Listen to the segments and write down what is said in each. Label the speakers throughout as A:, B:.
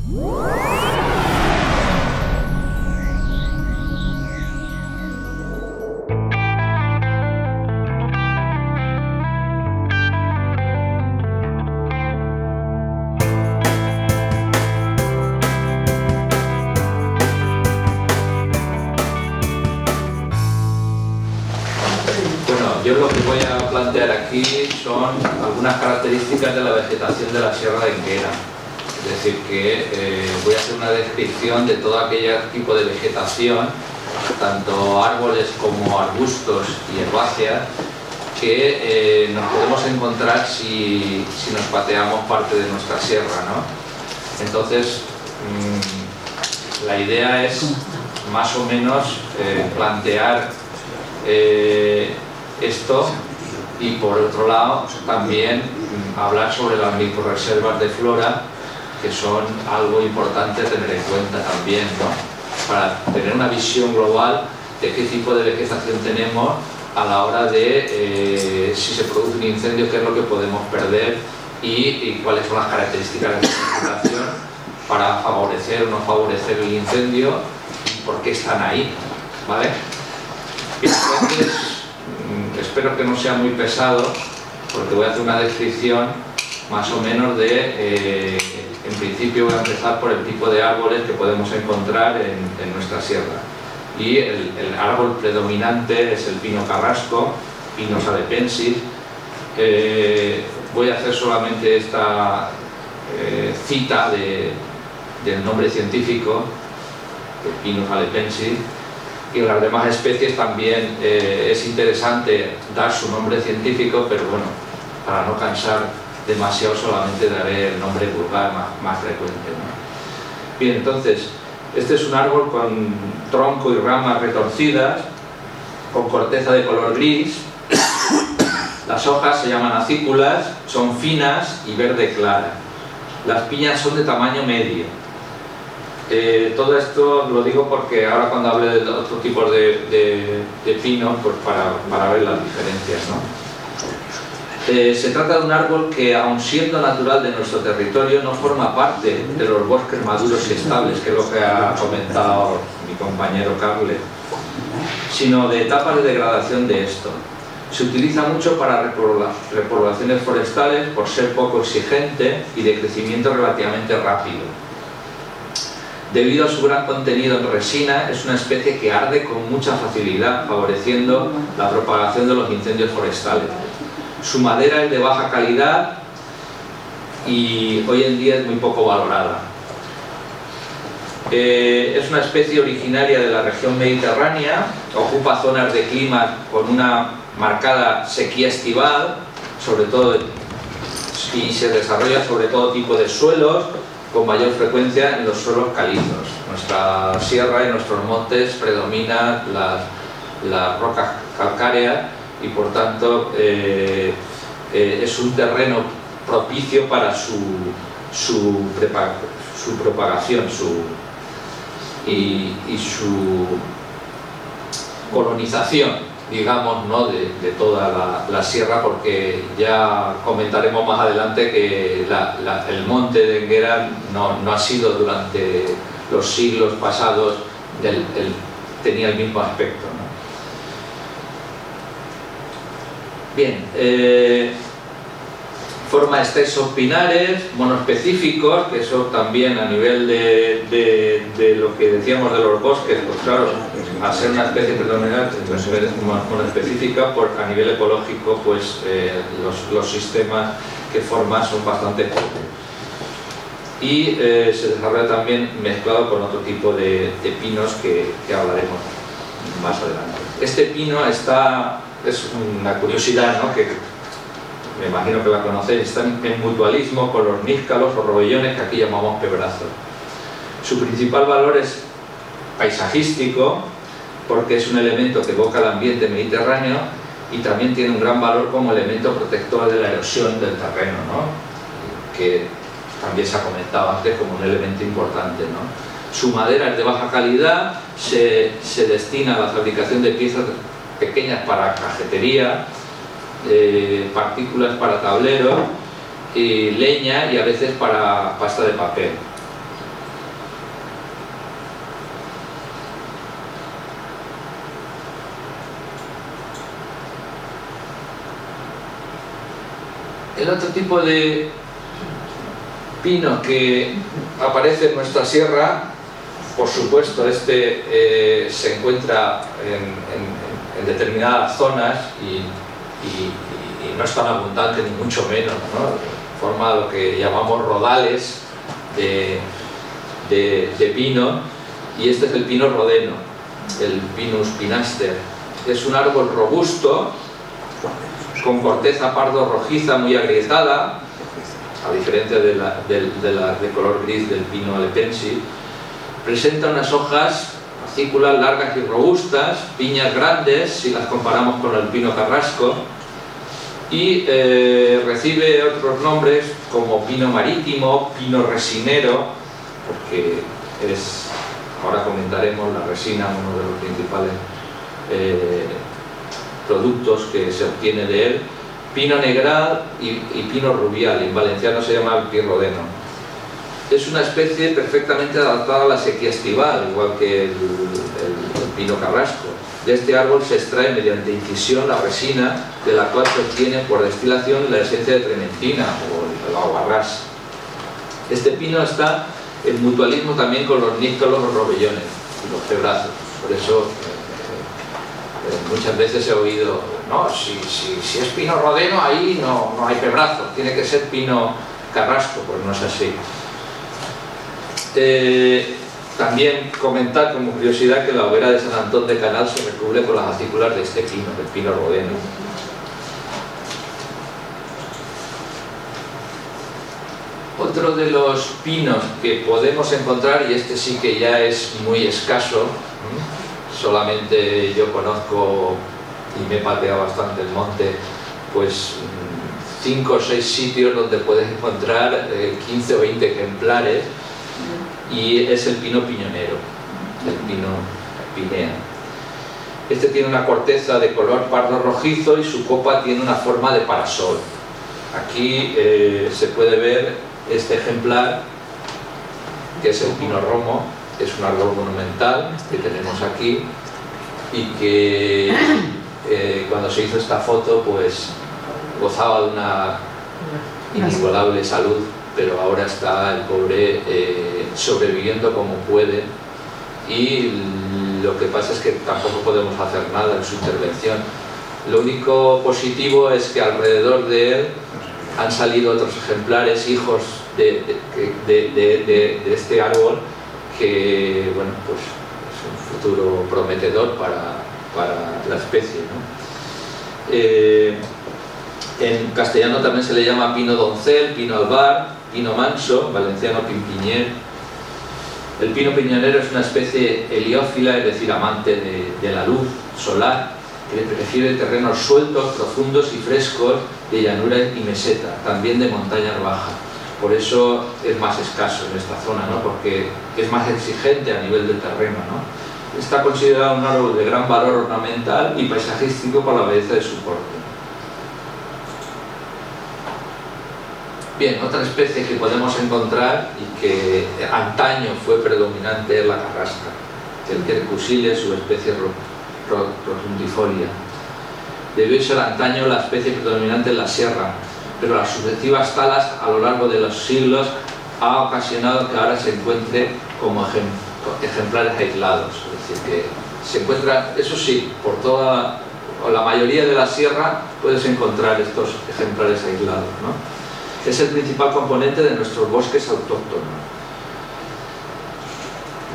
A: Yo lo que voy a plantear aquí son algunas características de la vegetación de la Sierra de Enguera. Es decir, que voy a hacer una descripción de todo aquel tipo de vegetación, tanto árboles como arbustos y herbáceas, que nos podemos encontrar si nos pateamos parte de nuestra sierra, ¿no? Entonces, la idea es más o menos plantear esto, y por otro lado también hablar sobre las microreservas de flora, que son algo importante a tener en cuenta también, ¿no? Para tener una visión global de qué tipo de vegetación tenemos a la hora de si se produce un incendio, qué es lo que podemos perder y cuáles son las características de la vegetación para favorecer o no favorecer el incendio y por qué están ahí, ¿vale? Y entonces, espero que no sea muy pesado, porque voy a hacer una descripción más o menos de, en principio voy a empezar por el tipo de árboles que podemos encontrar en nuestra sierra. Y el árbol predominante es el pino carrasco, Pinus halepensis. Voy a hacer solamente esta cita del nombre científico, Pinus halepensis. Y en las demás especies también es interesante dar su nombre científico, pero bueno, para no cansar demasiado solamente daré el nombre vulgar más frecuente, ¿no? Bien, entonces, este es un árbol con tronco y ramas retorcidas, con corteza de color gris. Las hojas se llaman acículas, son finas y verde clara. Las piñas son de tamaño medio. Todo esto lo digo porque ahora cuando hable de otros tipos de pinos, pues para ver las diferencias, ¿no? Se trata de un árbol que, aun siendo natural de nuestro territorio, no forma parte de los bosques maduros y estables, que es lo que ha comentado mi compañero Carle, sino de etapas de degradación de esto. Se utiliza mucho para repoblaciones forestales por ser poco exigente y de crecimiento relativamente rápido. Debido a su gran contenido en resina, es una especie que arde con mucha facilidad, favoreciendo la propagación de los incendios forestales. Su madera es de baja calidad y hoy en día es muy poco valorada. Es una especie originaria de la región mediterránea, ocupa zonas de clima con una marcada sequía estival, sobre todo, y se desarrolla sobre todo tipo de suelos, con mayor frecuencia en los suelos calizos. Nuestra sierra y nuestros montes predominan las rocas calcáreas y por tanto es un terreno propicio para su propagación y su colonización, digamos, ¿no? de toda la sierra, porque ya comentaremos más adelante que el monte de Enguera no ha sido durante los siglos pasados, tenía el mismo aspecto, ¿no? Bien, forma extensos pinares monoespecíficos, que eso también a nivel de lo que decíamos de los bosques, pues claro, al ser una especie predominante, monoespecífica, a nivel ecológico, pues los sistemas que forma son bastante pobres. Y se desarrolla también mezclado con otro tipo de pinos que hablaremos más adelante. Este pino es una curiosidad, ¿no? Que me imagino que la conocéis, está en mutualismo con los níscalos o robellones, que aquí llamamos quebrazos. Su principal valor es paisajístico, porque es un elemento que evoca el ambiente mediterráneo y también tiene un gran valor como elemento protector de la erosión del terreno, ¿no? Que también se ha comentado antes como un elemento importante, ¿no? Su madera es de baja calidad, se destina a la fabricación de piezas pequeñas para cajetería, partículas para tablero, leña y a veces para pasta de papel. El otro tipo de pino que aparece en nuestra sierra, por supuesto, se encuentra en determinadas zonas y no es tan abundante ni mucho menos, ¿no? Forma lo que llamamos rodales de pino, y este es el pino rodeno, el Pinus pinaster. Es un árbol robusto con corteza pardo rojiza muy agrietada, a diferencia de la de color gris del pino alepensis. Presenta unas hojas fascículas largas y robustas, piñas grandes si las comparamos con el pino carrasco, y recibe otros nombres como pino marítimo, pino resinero, porque ahora comentaremos la resina, uno de los principales productos que se obtiene de él, pino negral y pino rubial. En valenciano se llama el pino rodeno. Es una especie perfectamente adaptada a la sequía estival, igual que el pino carrasco. De este árbol se extrae mediante incisión la resina, de la cual se obtiene por destilación la esencia de trementina o el aguarrás. Este pino está en mutualismo también con los níscalos, los robellones y los pebrazos. Por eso muchas veces he oído, no, si es pino rodeno ahí no hay pebrazo, tiene que ser pino carrasco. Pues no es así. También comentar como curiosidad que la hoguera de San Antón de Canal se recubre con las acículas de este pino, del pino rodeno. Otro de los pinos que podemos encontrar, y este sí que ya es muy escaso, solamente yo conozco y me he pateado bastante el monte, pues 5 o 6 sitios donde puedes encontrar 15 o 20 ejemplares, y es el pino piñonero, el pino pinea. Este tiene una corteza de color pardo rojizo y su copa tiene una forma de parasol. Aquí se puede ver este ejemplar, que es el pino romo. Es un árbol monumental que tenemos aquí y que cuando se hizo esta foto pues gozaba de una inigualable salud, pero ahora está el pobre sobreviviendo como puede, y lo que pasa es que tampoco podemos hacer nada en su intervención. Lo único positivo es que alrededor de él han salido otros ejemplares, hijos de este árbol, que bueno, pues es un futuro prometedor para la especie, ¿no? En castellano también se le llama pino doncel, pino albar, pino manso, valenciano pimpiñer. El pino piñonero es una especie heliófila, es decir, amante de la luz solar, que prefiere terrenos sueltos, profundos y frescos, de llanura y meseta, también de montañas bajas. Por eso es más escaso en esta zona, ¿no? Porque es más exigente a nivel de terreno, ¿no? Está considerado un árbol de gran valor ornamental y paisajístico por la belleza de su porte. Bien, otra especie que podemos encontrar y que antaño fue predominante es la carrasca, el Quercusile, su especie rotundifolia. Debió ser antaño la especie predominante en la sierra, pero las sucesivas talas a lo largo de los siglos ha ocasionado que ahora se encuentre como ejemplares aislados. Es decir, que se encuentran, eso sí, por toda o la mayoría de la sierra puedes encontrar estos ejemplares aislados, ¿no? Es el principal componente de nuestros bosques autóctonos.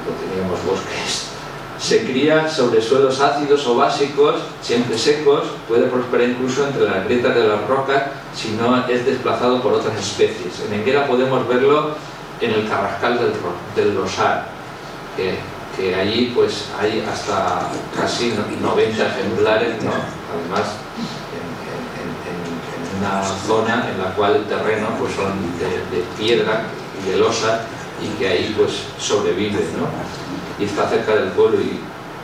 A: No teníamos bosques. Se cría sobre suelos ácidos o básicos, siempre secos, puede prosperar incluso entre las grietas de las rocas si no es desplazado por otras especies. En Enguera podemos verlo en el Carrascal del Rosar, que allí pues hay hasta casi 90 ejemplares, ¿no? Además, en una zona en la cual el terreno pues son de piedra y de losa, y que ahí pues sobrevive, ¿no? Y está cerca del pueblo, y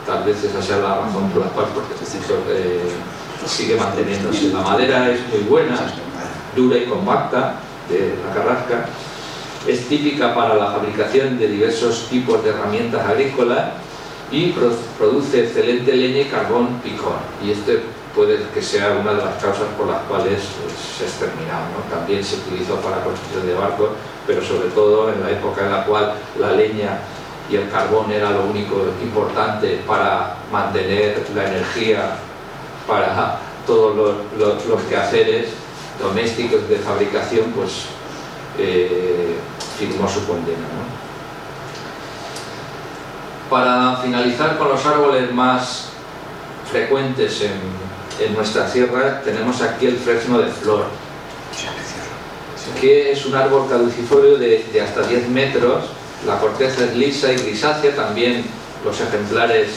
A: tal vez esa sea la razón por la cual sigue manteniéndose. La madera es muy buena, dura y compacta, de la carrasca. Es típica para la fabricación de diversos tipos de herramientas agrícolas y produce excelente leña y carbón picón. Y este puede que sea una de las causas por las cuales se ha exterminado, ¿no? También se utilizó para la construcción de barcos, pero sobre todo en la época en la cual la leña y el carbón era lo único importante para mantener la energía para todos los quehaceres domésticos de fabricación, pues firmó su condena, ¿no? Para finalizar con los árboles más frecuentes en nuestra sierra, tenemos aquí el fresno de flor, que es un árbol caducifolio de hasta 10 metros. La corteza es lisa y grisácea. También los ejemplares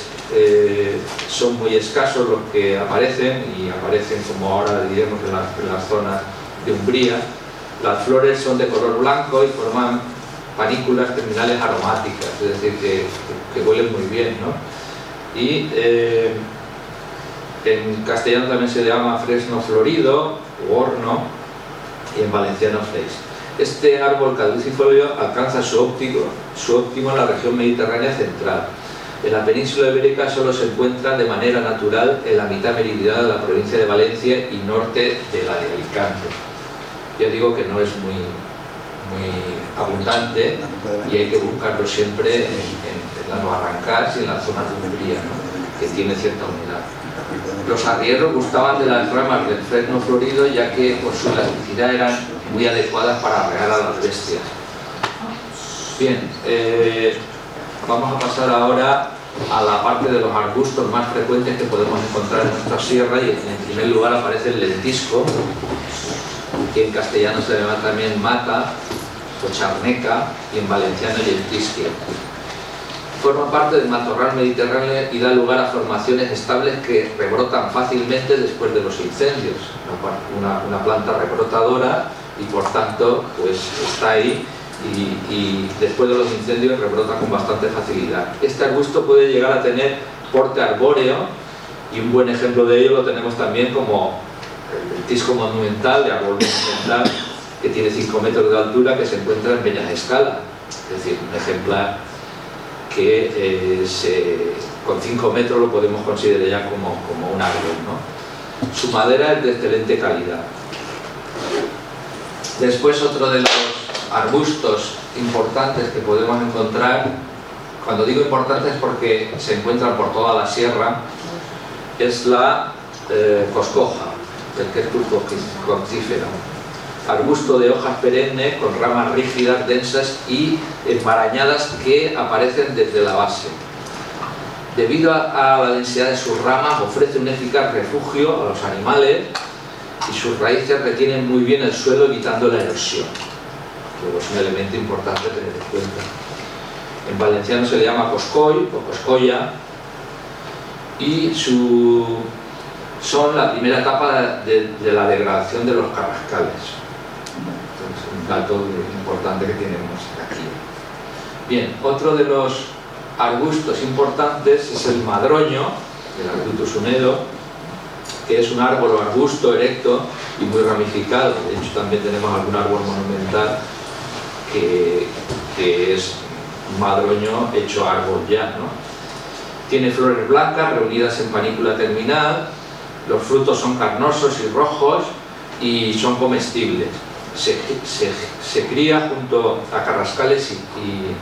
A: son muy escasos los que aparecen, y aparecen, como ahora diremos, en las zonas de umbría. Las flores son de color blanco y forman panículas terminales aromáticas, es decir, que huelen muy bien, ¿no? Y en castellano también se le llama fresno florido o horno, y en valenciano freis. Este árbol caducifolio alcanza su óptimo en la región mediterránea central. En la península ibérica solo se encuentra de manera natural en la mitad meridional de la provincia de Valencia y norte de la de Alicante. Ya digo que no es muy abundante, y hay que buscarlo siempre en las barrancas y en las zonas de umbría, ¿no? Que tiene cierta humedad. Los arrieros gustaban de las ramas del fresno florido, ya que por su elasticidad eran muy adecuadas para arrear a las bestias. Bien, vamos a pasar ahora a la parte de los arbustos más frecuentes que podemos encontrar en nuestra sierra, y en primer lugar aparece el lentisco, que en castellano se llama también mata o charneca, y en valenciano lentisque. Forma parte del matorral mediterráneo y da lugar a formaciones estables que rebrotan fácilmente después de los incendios. Una planta rebrotadora, y por tanto pues está ahí, y después de los incendios rebrota con bastante facilidad. Este arbusto puede llegar a tener porte arbóreo, y un buen ejemplo de ello lo tenemos también como el lentisco monumental, de árbol monumental, que tiene 5 metros de altura, que se encuentra en Peñasescala. Es decir, un ejemplar que con 5 metros lo podemos considerar ya como un árbol, ¿no? Su madera es de excelente calidad. Después, otro de los arbustos importantes que podemos encontrar, cuando digo importantes porque se encuentran por toda la sierra, es la coscoja, el quercus coccífero. Arbusto de hojas perennes con ramas rígidas, densas y enmarañadas que aparecen desde la base. Debido a la densidad de sus ramas, ofrece un eficaz refugio a los animales, y sus raíces retienen muy bien el suelo, evitando la erosión. Luego es un elemento importante a tener en cuenta. En valenciano se le llama coscoy o coscoya, y son la primera etapa de la degradación de los carrascales. Un dato importante que tenemos aquí. Bien, otro de los arbustos importantes es el madroño, el Arbutus unedo, que es un árbol o arbusto erecto y muy ramificado. De hecho, también tenemos algún árbol monumental que es un madroño hecho árbol ya, ¿no? Tiene flores blancas reunidas en panícula terminal. Los frutos son carnosos y rojos y son comestibles. Se cría junto a carrascales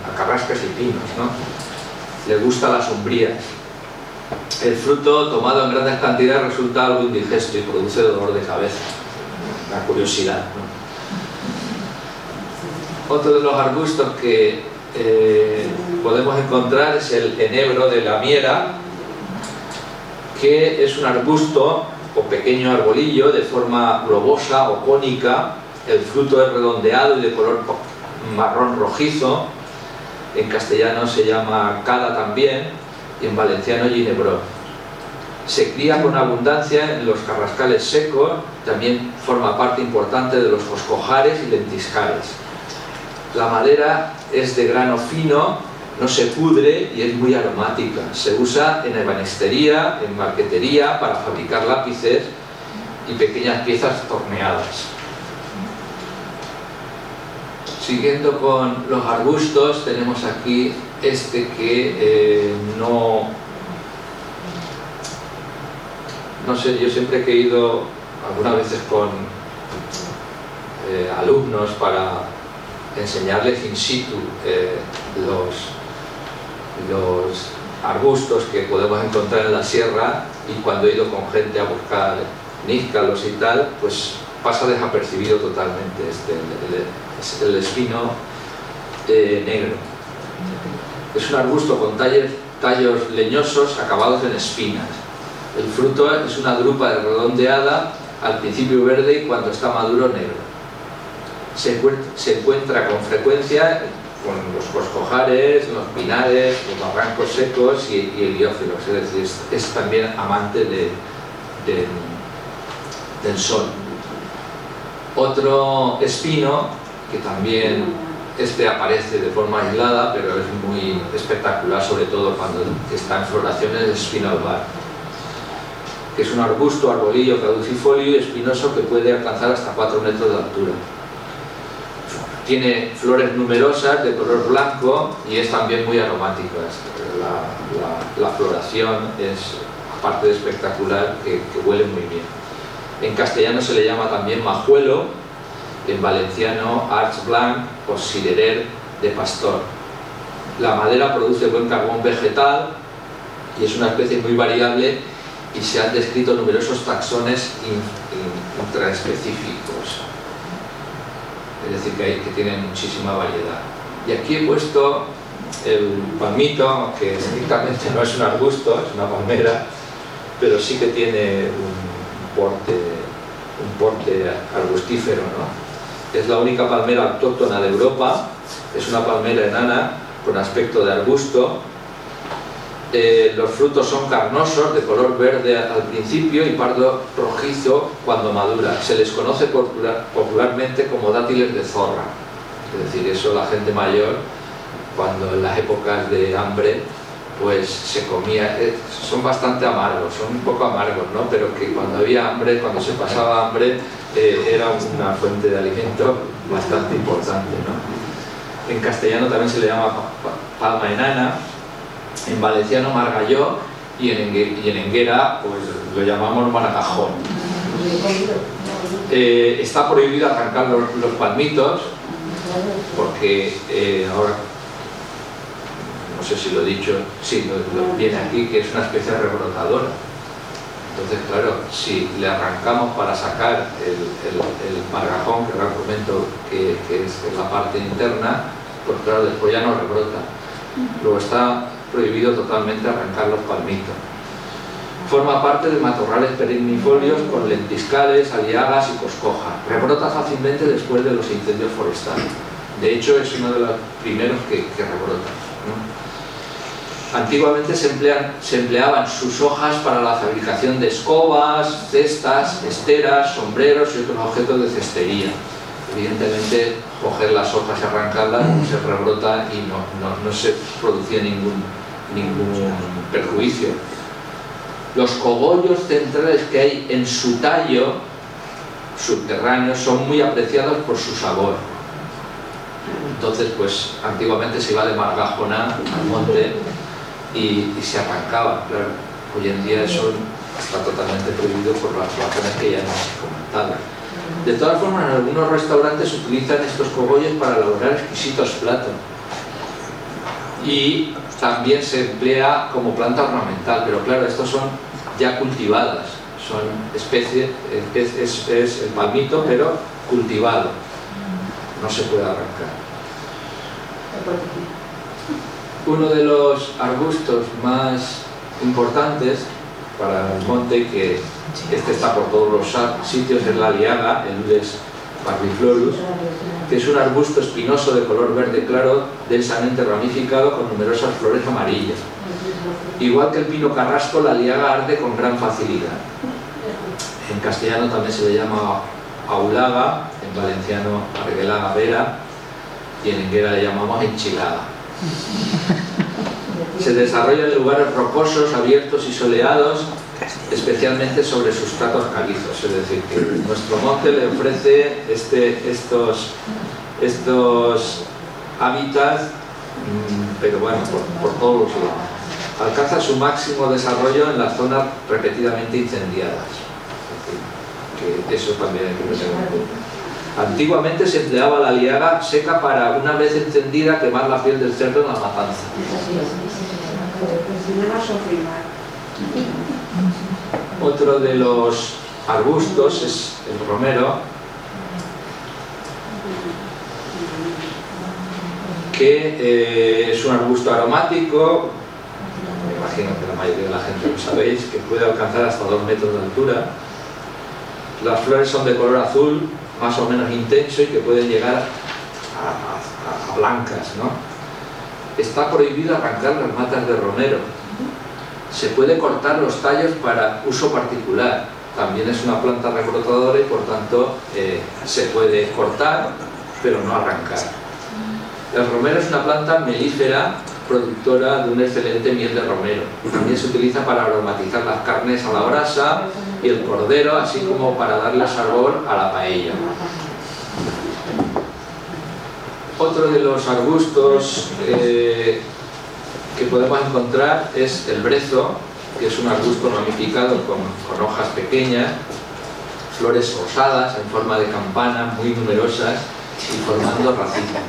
A: a carrascas y pinos, ¿no? Le gusta las umbrías. El fruto, tomado en grandes cantidades, resulta algo indigesto y produce dolor de cabeza. La curiosidad, ¿no? Otro de los arbustos que podemos encontrar es el enebro de la miera, que es un arbusto o pequeño arbolillo de forma globosa o cónica. El fruto es redondeado y de color marrón rojizo. En castellano se llama cada también, y en valenciano ginebró. Se cría con abundancia en los carrascales secos. También forma parte importante de los coscojares y lentiscales. La madera es de grano fino, no se pudre y es muy aromática. Se usa en ebanistería, en marquetería, para fabricar lápices y pequeñas piezas torneadas. Siguiendo con los arbustos, tenemos aquí este que no no sé, yo siempre que he ido algunas veces con alumnos para enseñarles in situ los arbustos que podemos encontrar en la sierra, y cuando he ido con gente a buscar níscalos y tal, pues pasa desapercibido totalmente el espino negro. Es un arbusto con tallos leñosos acabados en espinas. El fruto es una drupa redondeada, al principio verde y cuando está maduro negro. Se encuentra con frecuencia con los coscojares, los pinares, los barrancos secos y heliófilos, es decir, es también amante del sol. Otro espino, que también aparece de forma aislada, pero es muy espectacular, sobre todo cuando está en floraciones, es espino albar, que es un arbusto, arbolillo caducifolio y espinoso que puede alcanzar hasta 4 metros de altura. Tiene flores numerosas de color blanco y es también muy aromática. La floración es, aparte de espectacular, que huele muy bien. En castellano se le llama también majuelo, en valenciano arch blanc o cirerer de pastor. La madera produce buen carbón vegetal y es una especie muy variable, y se han descrito numerosos taxones intraespecíficos. Es decir, que tienen muchísima variedad. Y aquí he puesto el palmito, que estrictamente no es un arbusto, es una palmera, pero sí que tiene un porte arbustífero, ¿no? Es la única palmera autóctona de Europa, es una palmera enana con aspecto de arbusto. Los frutos son carnosos, de color verde al principio y pardo rojizo cuando madura. Se les conoce popularmente como dátiles de zorra. Es decir, eso la gente mayor, cuando en las épocas de hambre, pues se comía. Son bastante amargos, son un poco amargos, ¿no? Pero que cuando había hambre, cuando se pasaba hambre, era una fuente de alimento bastante importante, ¿no? En castellano también se le llama palma enana, en valenciano margalló, y en enguera pues lo llamamos margajón. Está prohibido arrancar los palmitos porque ahora, no sé si lo he dicho, sí, viene aquí, que es una especie rebrotadora. Entonces, claro, si le arrancamos para sacar el margajón, que ahora comento que es la parte interna, pues claro, después ya no rebrota. Luego está prohibido totalmente arrancar los palmitos. Forma parte de matorrales perennifolios con lentiscales, aliagas y coscoja. Rebrota fácilmente después de los incendios forestales. De hecho, es uno de los primeros que rebrotan, ¿no? Antiguamente se empleaban sus hojas para la fabricación de escobas, cestas, esteras, sombreros y otros objetos de cestería. Evidentemente, coger las hojas y arrancarlas se rebrota y no se producía ningún perjuicio. Los cogollos centrales que hay en su tallo subterráneo son muy apreciados por su sabor. Entonces, pues antiguamente se iba de margajona al monte y se arrancaba. Claro, hoy en día eso está totalmente prohibido por las razones que ya hemos comentado. De todas formas, en algunos restaurantes utilizan estos cogollos para elaborar exquisitos platos. Y también se emplea como planta ornamental, pero claro, estos son ya cultivadas, son especies, es el palmito, pero cultivado, no se puede arrancar. Uno de los arbustos más importantes para el monte, que está por todos los sitios, es la liaga, el Udes parviflorus, que es un arbusto espinoso de color verde claro, densamente ramificado, con numerosas flores amarillas. Igual que el pino carrasco, la liaga arde con gran facilidad. En castellano también se le llama aulaga, en valenciano arguelaga vera, y en enguera le llamamos enchilada. Se desarrolla en lugares rocosos, abiertos y soleados, especialmente sobre sustratos calizos. Es decir, que nuestro monte le ofrece estos hábitats, pero bueno, por todos los lados. Alcanza su máximo desarrollo en las zonas repetidamente incendiadas. Es decir, que eso también hay que tener en cuenta. Antiguamente se empleaba la liaga seca para, una vez encendida, quemar la piel del cerdo en la matanza. Otro de los arbustos es el romero, que es un arbusto aromático, me imagino que la mayoría de la gente lo sabéis, que puede alcanzar hasta 2 metros de altura. Las flores son de color azul, más o menos intenso, y que pueden llegar a blancas, ¿no? Está prohibido arrancar las matas de romero. Se puede cortar los tallos para uso particular. También es una planta rebrotadora y por tanto se puede cortar, pero no arrancar. El romero es una planta melífera productora de una excelente miel de romero. También se utiliza para aromatizar las carnes a la brasa y el cordero, así como para darle sabor a la paella. Otro de los arbustos que podemos encontrar es el brezo, que es un arbusto ramificado con hojas pequeñas, flores rosadas en forma de campana, muy numerosas y formando racimos.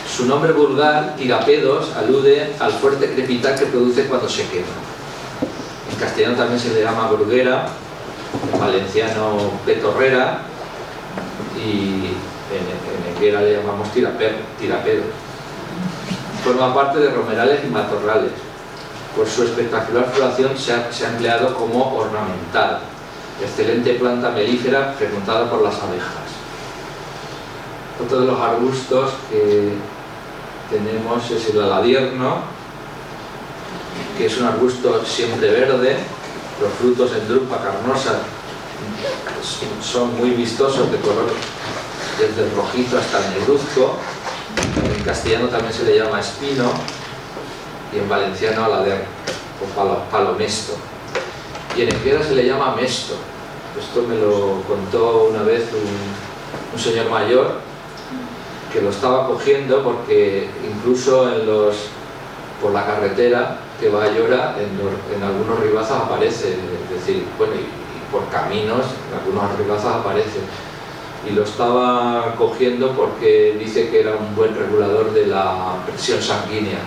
A: Su nombre vulgar, tirapedos, alude al fuerte crepitar que produce cuando se quema. En castellano también se le llama bruguera, en valenciano petorrera y en negrera le llamamos tirapedos. Forma parte de romerales y matorrales. Por su espectacular floración se ha empleado como ornamental. Excelente planta melífera frecuentada por las abejas. Otro de los arbustos que tenemos es el aladierno, que es un arbusto siempre verde. Los frutos en drupa carnosa son muy vistosos, de color desde el rojizo hasta el negruzco. En castellano también se le llama espino y en valenciano alader o palomesto. Y en euskera se le llama mesto. Esto me lo contó una vez un señor mayor, que lo estaba cogiendo porque incluso por la carretera que va a Llora, en algunos ribazos aparece, es decir, bueno, y por caminos, en algunos ribazos aparece. Y lo estaba cogiendo porque dice que era un buen regulador de la presión sanguínea,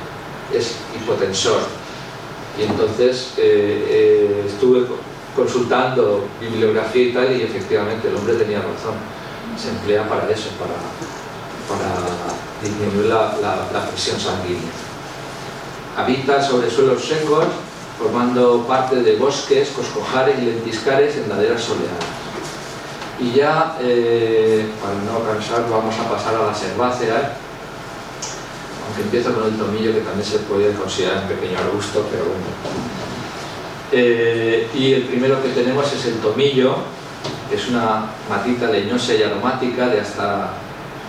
A: es hipotensor. Y entonces estuve consultando bibliografía y tal, y efectivamente el hombre tenía razón. Se emplea para eso, para disminuir la presión sanguínea. Habita sobre suelos secos, formando parte de bosques, coscojares y lentiscares en laderas soleadas. Y ya, para no cansar, vamos a pasar a las herbáceas, aunque empiezo con el tomillo, que también se puede considerar un pequeño arbusto, pero bueno. Y el primero que tenemos es el tomillo, que es una matita leñosa y aromática de hasta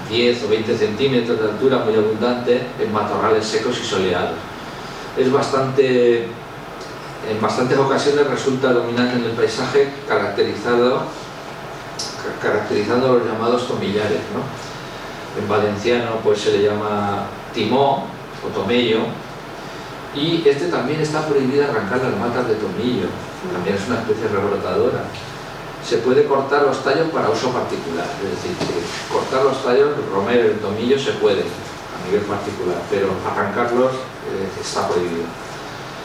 A: 10 o 20 centímetros de altura, muy abundante en matorrales secos y soleados. En bastantes ocasiones resulta dominante en el paisaje, caracterizando los llamados tomillares, ¿no? En valenciano pues se le llama timó o tomello, y este también está prohibido arrancar las matas de tomillo, también es una especie rebrotadora. Se puede cortar los tallos para uso particular, es decir, cortar los tallos, el romero y el tomillo se puede a nivel particular, pero arrancarlos está prohibido.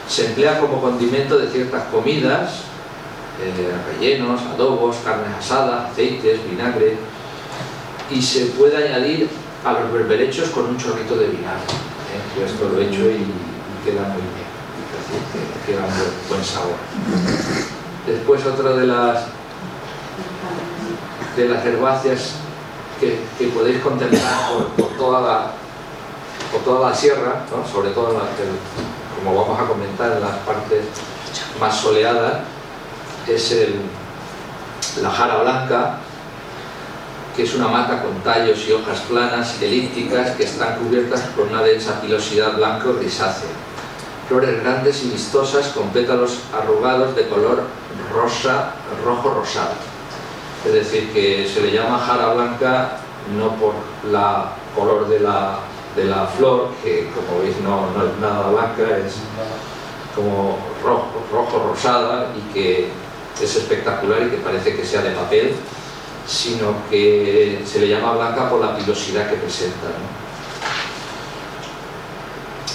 A: Se emplea como condimento de ciertas comidas, rellenos, adobos, carnes asadas, aceites, vinagre, y se puede añadir a los berberechos con un chorrito de vinagre. Yo esto lo he hecho y queda muy bien, es decir, que queda un buen sabor. Después otra de las herbáceas que podéis contemplar por toda la sierra, ¿no? Sobre todo como vamos a comentar en las partes más soleadas, es la jara blanca, que es una mata con tallos y hojas planas y elípticas que están cubiertas por una densa pilosidad blanca o grisácea. Flores grandes y vistosas con pétalos arrugados de color rojo rosado. Es decir, que se le llama jara blanca no por la color de la flor, que como veis no es nada blanca, como rojo rosada y que es espectacular y que parece que sea de papel, sino que se le llama blanca por la pilosidad que presenta, ¿no?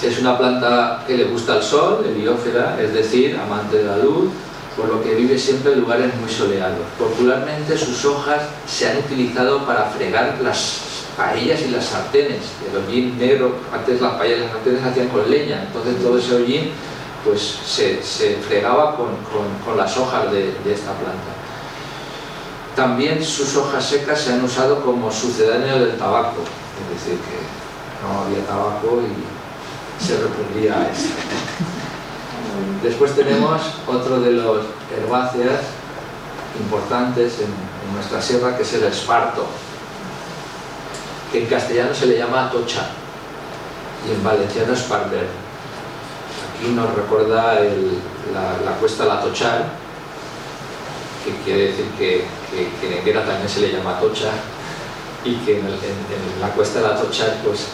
A: Es una planta que le gusta el sol, heliófera, es decir, amante de la luz, por lo que vive siempre en lugares muy soleados. Popularmente sus hojas se han utilizado para fregar las paellas y las sartenes. El hollín negro, antes las paellas y las sartenes se hacían con leña, entonces todo ese hollín pues se fregaba con las hojas de esta planta. También sus hojas secas se han usado como sucedáneo del tabaco, es decir, que no había tabaco y se recurría a esto. Después tenemos otro de los herbáceas importantes en nuestra sierra, que es el esparto, que en castellano se le llama atocha y en valenciano esparver. Aquí nos recuerda la cuesta La Tochal, que quiere decir que en Enguera también se le llama atocha, y que en la cuesta La Tochal, pues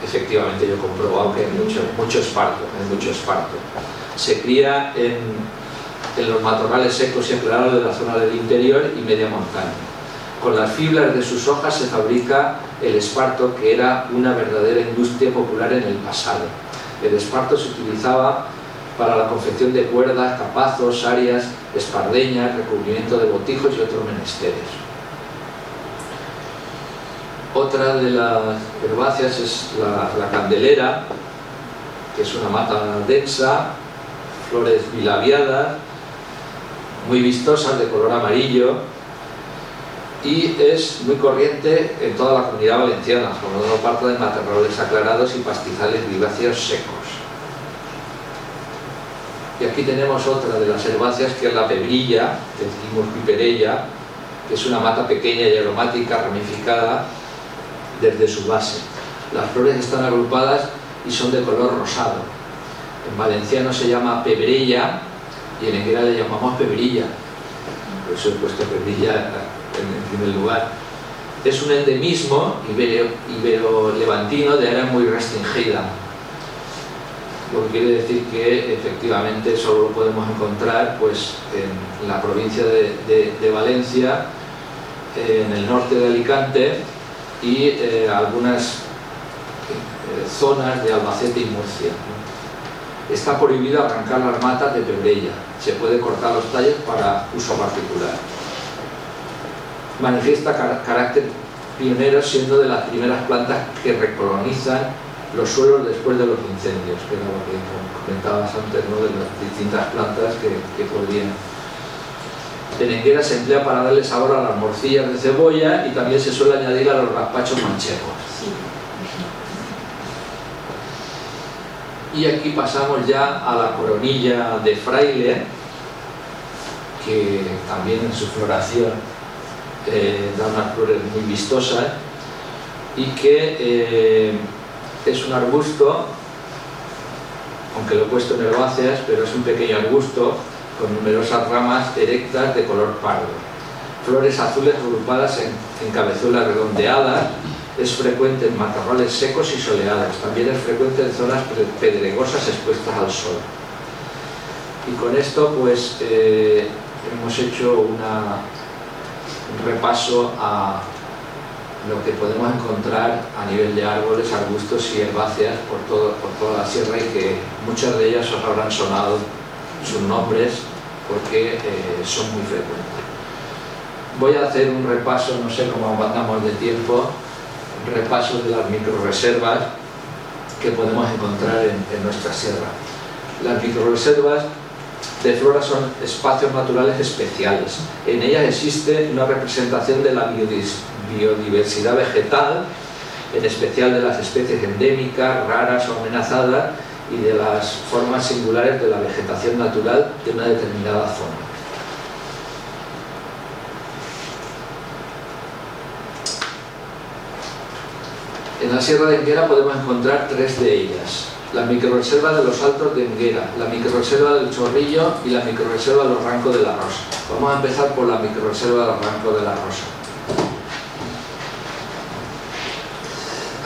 A: efectivamente yo he comprobado que hay mucho esparto, Se cría en los matorrales secos y aclarados de la zona del interior y media montaña. Con las fibras de sus hojas se fabrica el esparto, que era una verdadera industria popular en el pasado. El esparto se utilizaba para la confección de cuerdas, capazos, arias, espardeñas, recubrimiento de botijos y otros menesteres. Otra de las herbáceas es la candelera, que es una mata densa, flores bilabiadas, muy vistosas, de color amarillo, y es muy corriente en toda la Comunidad Valenciana, formando parte de matorrales aclarados y pastizales viváceos secos. Y aquí tenemos otra de las herbáceas, que es la pebrilla, que decimos piperella, que es una mata pequeña y aromática ramificada desde su base. Las flores están agrupadas y son de color rosado. En valenciano se llama pebrella y en Enguera le llamamos pebrilla. Por eso he puesto pebrilla en primer lugar. Es un endemismo ibero-levantino de área muy restringida, lo que quiere decir que efectivamente solo lo podemos encontrar pues en la provincia de Valencia, en el norte de Alicante y algunas zonas de Albacete y Murcia. Está prohibido arrancar las matas de pebrella, se puede cortar los tallos para uso particular. Manifiesta carácter pionero, siendo de las primeras plantas que recolonizan los suelos después de los incendios, que era lo que comentabas antes, ¿no?, de las distintas plantas que podrían. En Enguera se emplea para darle sabor a las morcillas de cebolla y también se suele añadir a los gazpachos manchegos. Y aquí pasamos ya a la coronilla de fraile, que también en su floración da unas flores muy vistosas y que es un arbusto, aunque lo he puesto en herbáceas, pero es un pequeño arbusto con numerosas ramas erectas de color pardo. Flores azules agrupadas en cabezuelas redondeadas. Es frecuente en matorrales secos y soleados. También es frecuente en zonas pedregosas expuestas al sol. Y con esto pues hemos hecho un repaso a lo que podemos encontrar a nivel de árboles, arbustos y herbáceas por toda la sierra, y que muchas de ellas os habrán sonado sus nombres porque son muy frecuentes. Voy a hacer un repaso, no sé cómo andamos de tiempo, un repaso de las microrreservas que podemos encontrar en nuestra sierra. Las microrreservas de flora son espacios naturales especiales. En ellas existe una representación de la biodiversidad vegetal, en especial de las especies endémicas, raras o amenazadas, y de las formas singulares de la vegetación natural de una determinada zona. En la Sierra de Enguera podemos encontrar tres de ellas: la microrreserva de los Altos de Enguera, la microrreserva del Chorrillo y la microrreserva de los Rancos de la Rosa. Vamos a empezar por la microrreserva de los Rancos de la Rosa.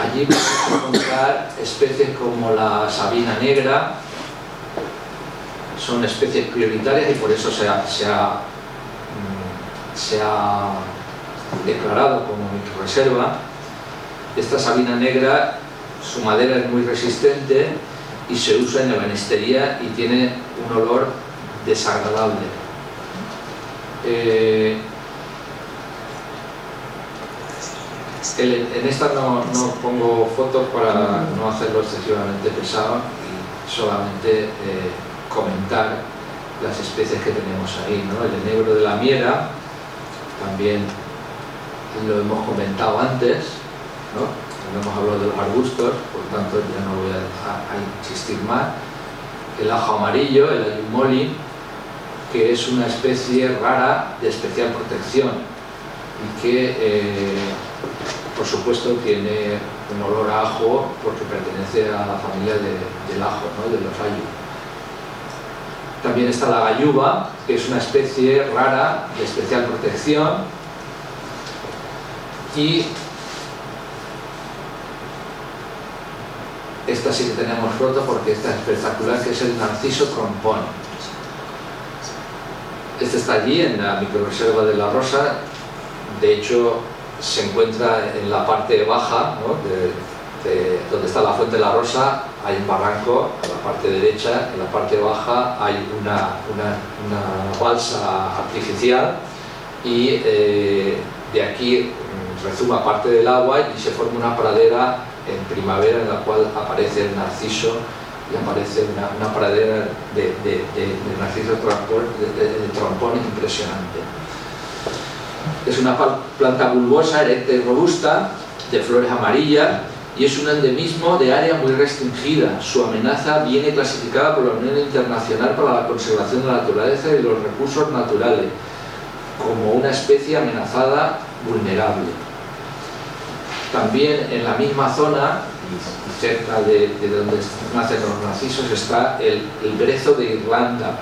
A: Allí podemos encontrar especies como la sabina negra, son especies prioritarias y por eso se ha declarado como microrreserva. Esta sabina negra, su madera es muy resistente y se usa en ebanistería y tiene un olor desagradable. En esta no pongo fotos para no hacerlo excesivamente pesado y solamente comentar las especies que tenemos ahí, ¿no? El enebro de la miera, también lo hemos comentado antes, ¿no? Hemos hablado de los arbustos, por tanto ya no voy a insistir más. El ajo amarillo, el ayumoli, que es una especie rara de especial protección y que por supuesto tiene un olor a ajo porque pertenece a la familia del ajo, ¿no? De los ayu. También está la gayuba, que es una especie rara de especial protección, y esta sí que tenemos foto porque esta es espectacular, que es el narciso trompón. Este está allí en la microrreserva de La Rosa. De hecho se encuentra en la parte baja, ¿no? Donde está la fuente de La Rosa hay un barranco a la parte derecha, en la parte baja hay una balsa artificial y de aquí rezuma parte del agua y se forma una pradera en primavera en la cual aparece el narciso y aparece una pradera de narciso de trompón impresionante. Es una planta bulbosa, erecta y robusta, de flores amarillas, y es un endemismo de área muy restringida. Su amenaza viene clasificada por la Unión Internacional para la Conservación de la Naturaleza y los Recursos Naturales como una especie amenazada vulnerable. También en la misma zona, cerca de donde nacen los narcisos, está el brezo de Irlanda,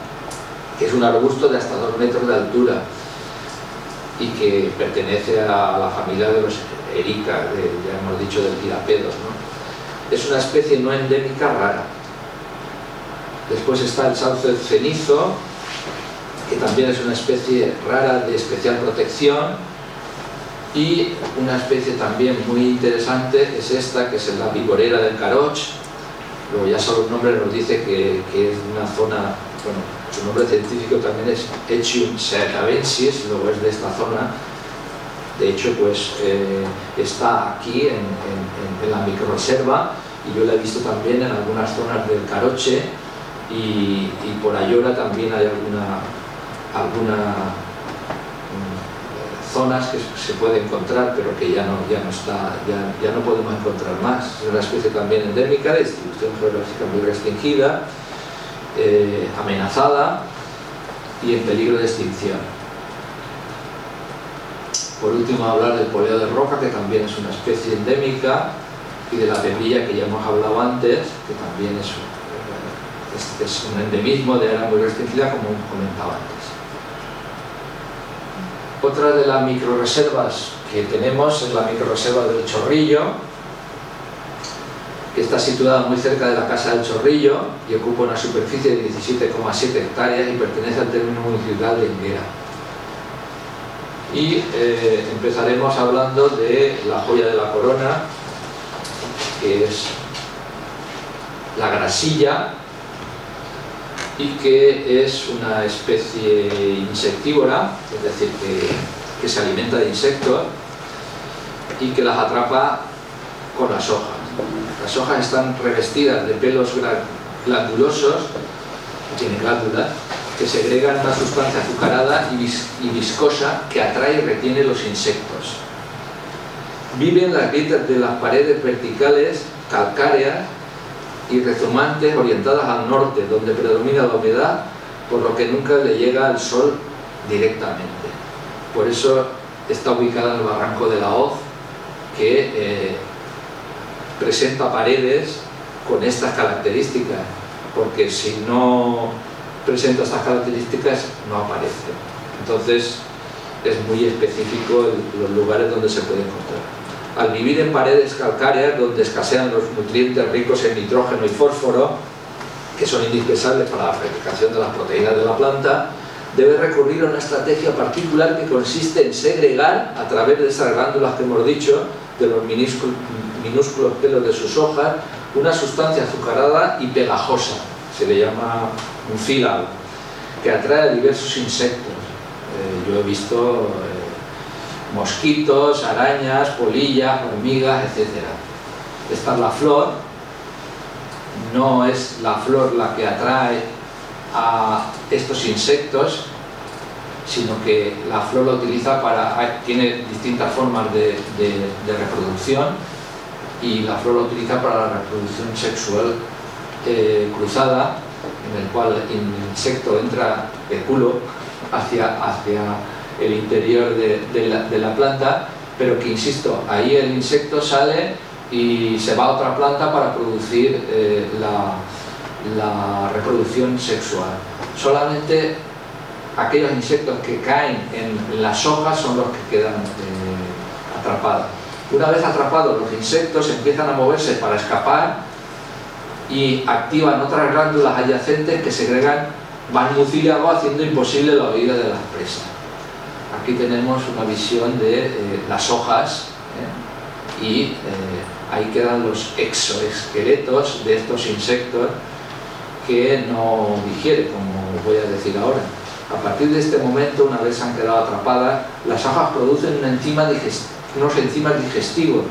A: que es un arbusto de hasta 2 metros de altura y que pertenece a la familia de los erica, ya hemos dicho del tirapedos, ¿no? Es una especie no endémica rara. Después está el sauce cenizo, que también es una especie rara de especial protección, y una especie también muy interesante es esta, que es la vigorera del Caroch. Luego ya solo el nombre nos dice que es una zona, bueno, su nombre científico también es Echium seatabensis, luego es de esta zona. De hecho, pues está aquí en la microrreserva, y yo la he visto también en algunas zonas del Caroche, y por Ayora también hay algunas zonas que se puede encontrar, pero que ya no podemos encontrar más. Es una especie también endémica, de distribución geográfica muy restringida, amenazada y en peligro de extinción. Por último, hablar del poleo de roca, que también es una especie endémica, y de la pepilla, que ya hemos hablado antes, que también es un endemismo de área muy restringida, como hemos comentado antes. Otra de las microrreservas que tenemos es la microrreserva del Chorrillo, que está situada muy cerca de la Casa del Chorrillo y ocupa una superficie de 17,7 hectáreas y pertenece al término municipal de Enguera. Y empezaremos hablando de la joya de la corona, que es la grasilla, y que es una especie insectívora, es decir, que se alimenta de insectos y que las atrapa con las hojas. Las hojas están revestidas de pelos glandulosos, tienen glándulas, que segregan una sustancia azucarada y viscosa que atrae y retiene los insectos. Vive en las grietas de las paredes verticales, calcáreas y rezumantes orientadas al norte, donde predomina la humedad, por lo que nunca le llega al sol directamente. Por eso está ubicada en el barranco de la Hoz, que presenta paredes con estas características, porque si no presenta estas características no aparece. Entonces es muy específico los lugares donde se puede encontrar. Al vivir en paredes calcáreas donde escasean los nutrientes ricos en nitrógeno y fósforo, que son indispensables para la fabricación de las proteínas de la planta, debe recurrir a una estrategia particular que consiste en segregar, a través de esas glándulas que hemos dicho, de los minúsculos pelos de sus hojas, una sustancia azucarada y pegajosa, se le llama un fílalo, que atrae a diversos insectos. Yo he visto mosquitos, arañas, polillas, hormigas, etc. Esta es la flor. No es la flor la que atrae a estos insectos, sino que la flor la utiliza tiene distintas formas de reproducción, y la flor la utiliza para la reproducción sexual cruzada, en el cual el insecto entra de culo hacia el interior de la planta, pero que, insisto, ahí el insecto sale y se va a otra planta para producir la reproducción sexual. Solamente aquellos insectos que caen en las hojas son los que quedan atrapados. Una vez atrapados, los insectos empiezan a moverse para escapar y activan otras glándulas adyacentes que segregan mucílago, haciendo imposible la huida de las presas. Aquí tenemos una visión de las hojas, y ahí quedan los exoesqueletos de estos insectos que no digieren, como voy a decir ahora. A partir de este momento, una vez han quedado atrapadas, las hojas producen unos enzimas digestivos,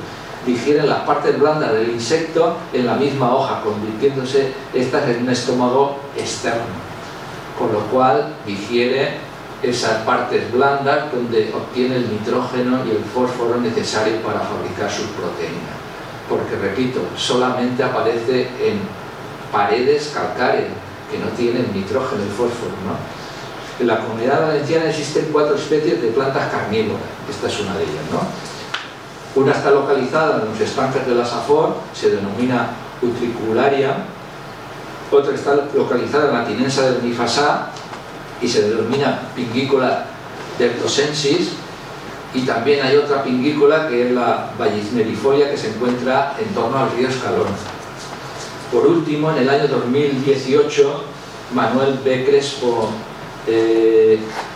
A: digieren las partes blandas del insecto en la misma hoja, convirtiéndose estas en un estómago externo, con lo cual digiere esas partes blandas donde obtiene el nitrógeno y el fósforo necesario para fabricar sus proteínas. Porque, repito, solamente aparece en paredes calcáreas que no tienen nitrógeno y fósforo, ¿no? En la Comunidad Valenciana existen 4 especies de plantas carnívoras. Esta es una de ellas, ¿no? Una está localizada en los estanques de la Safor, se denomina Utricularia. Otra está localizada en la Tinensa del Nifasá y se denomina Pinguícola dertosensis. Y también hay otra pingícola, que es la Vallisnerifolia, que se encuentra en torno al río Escalón. Por último, en el año 2018, Manuel B. Crespo,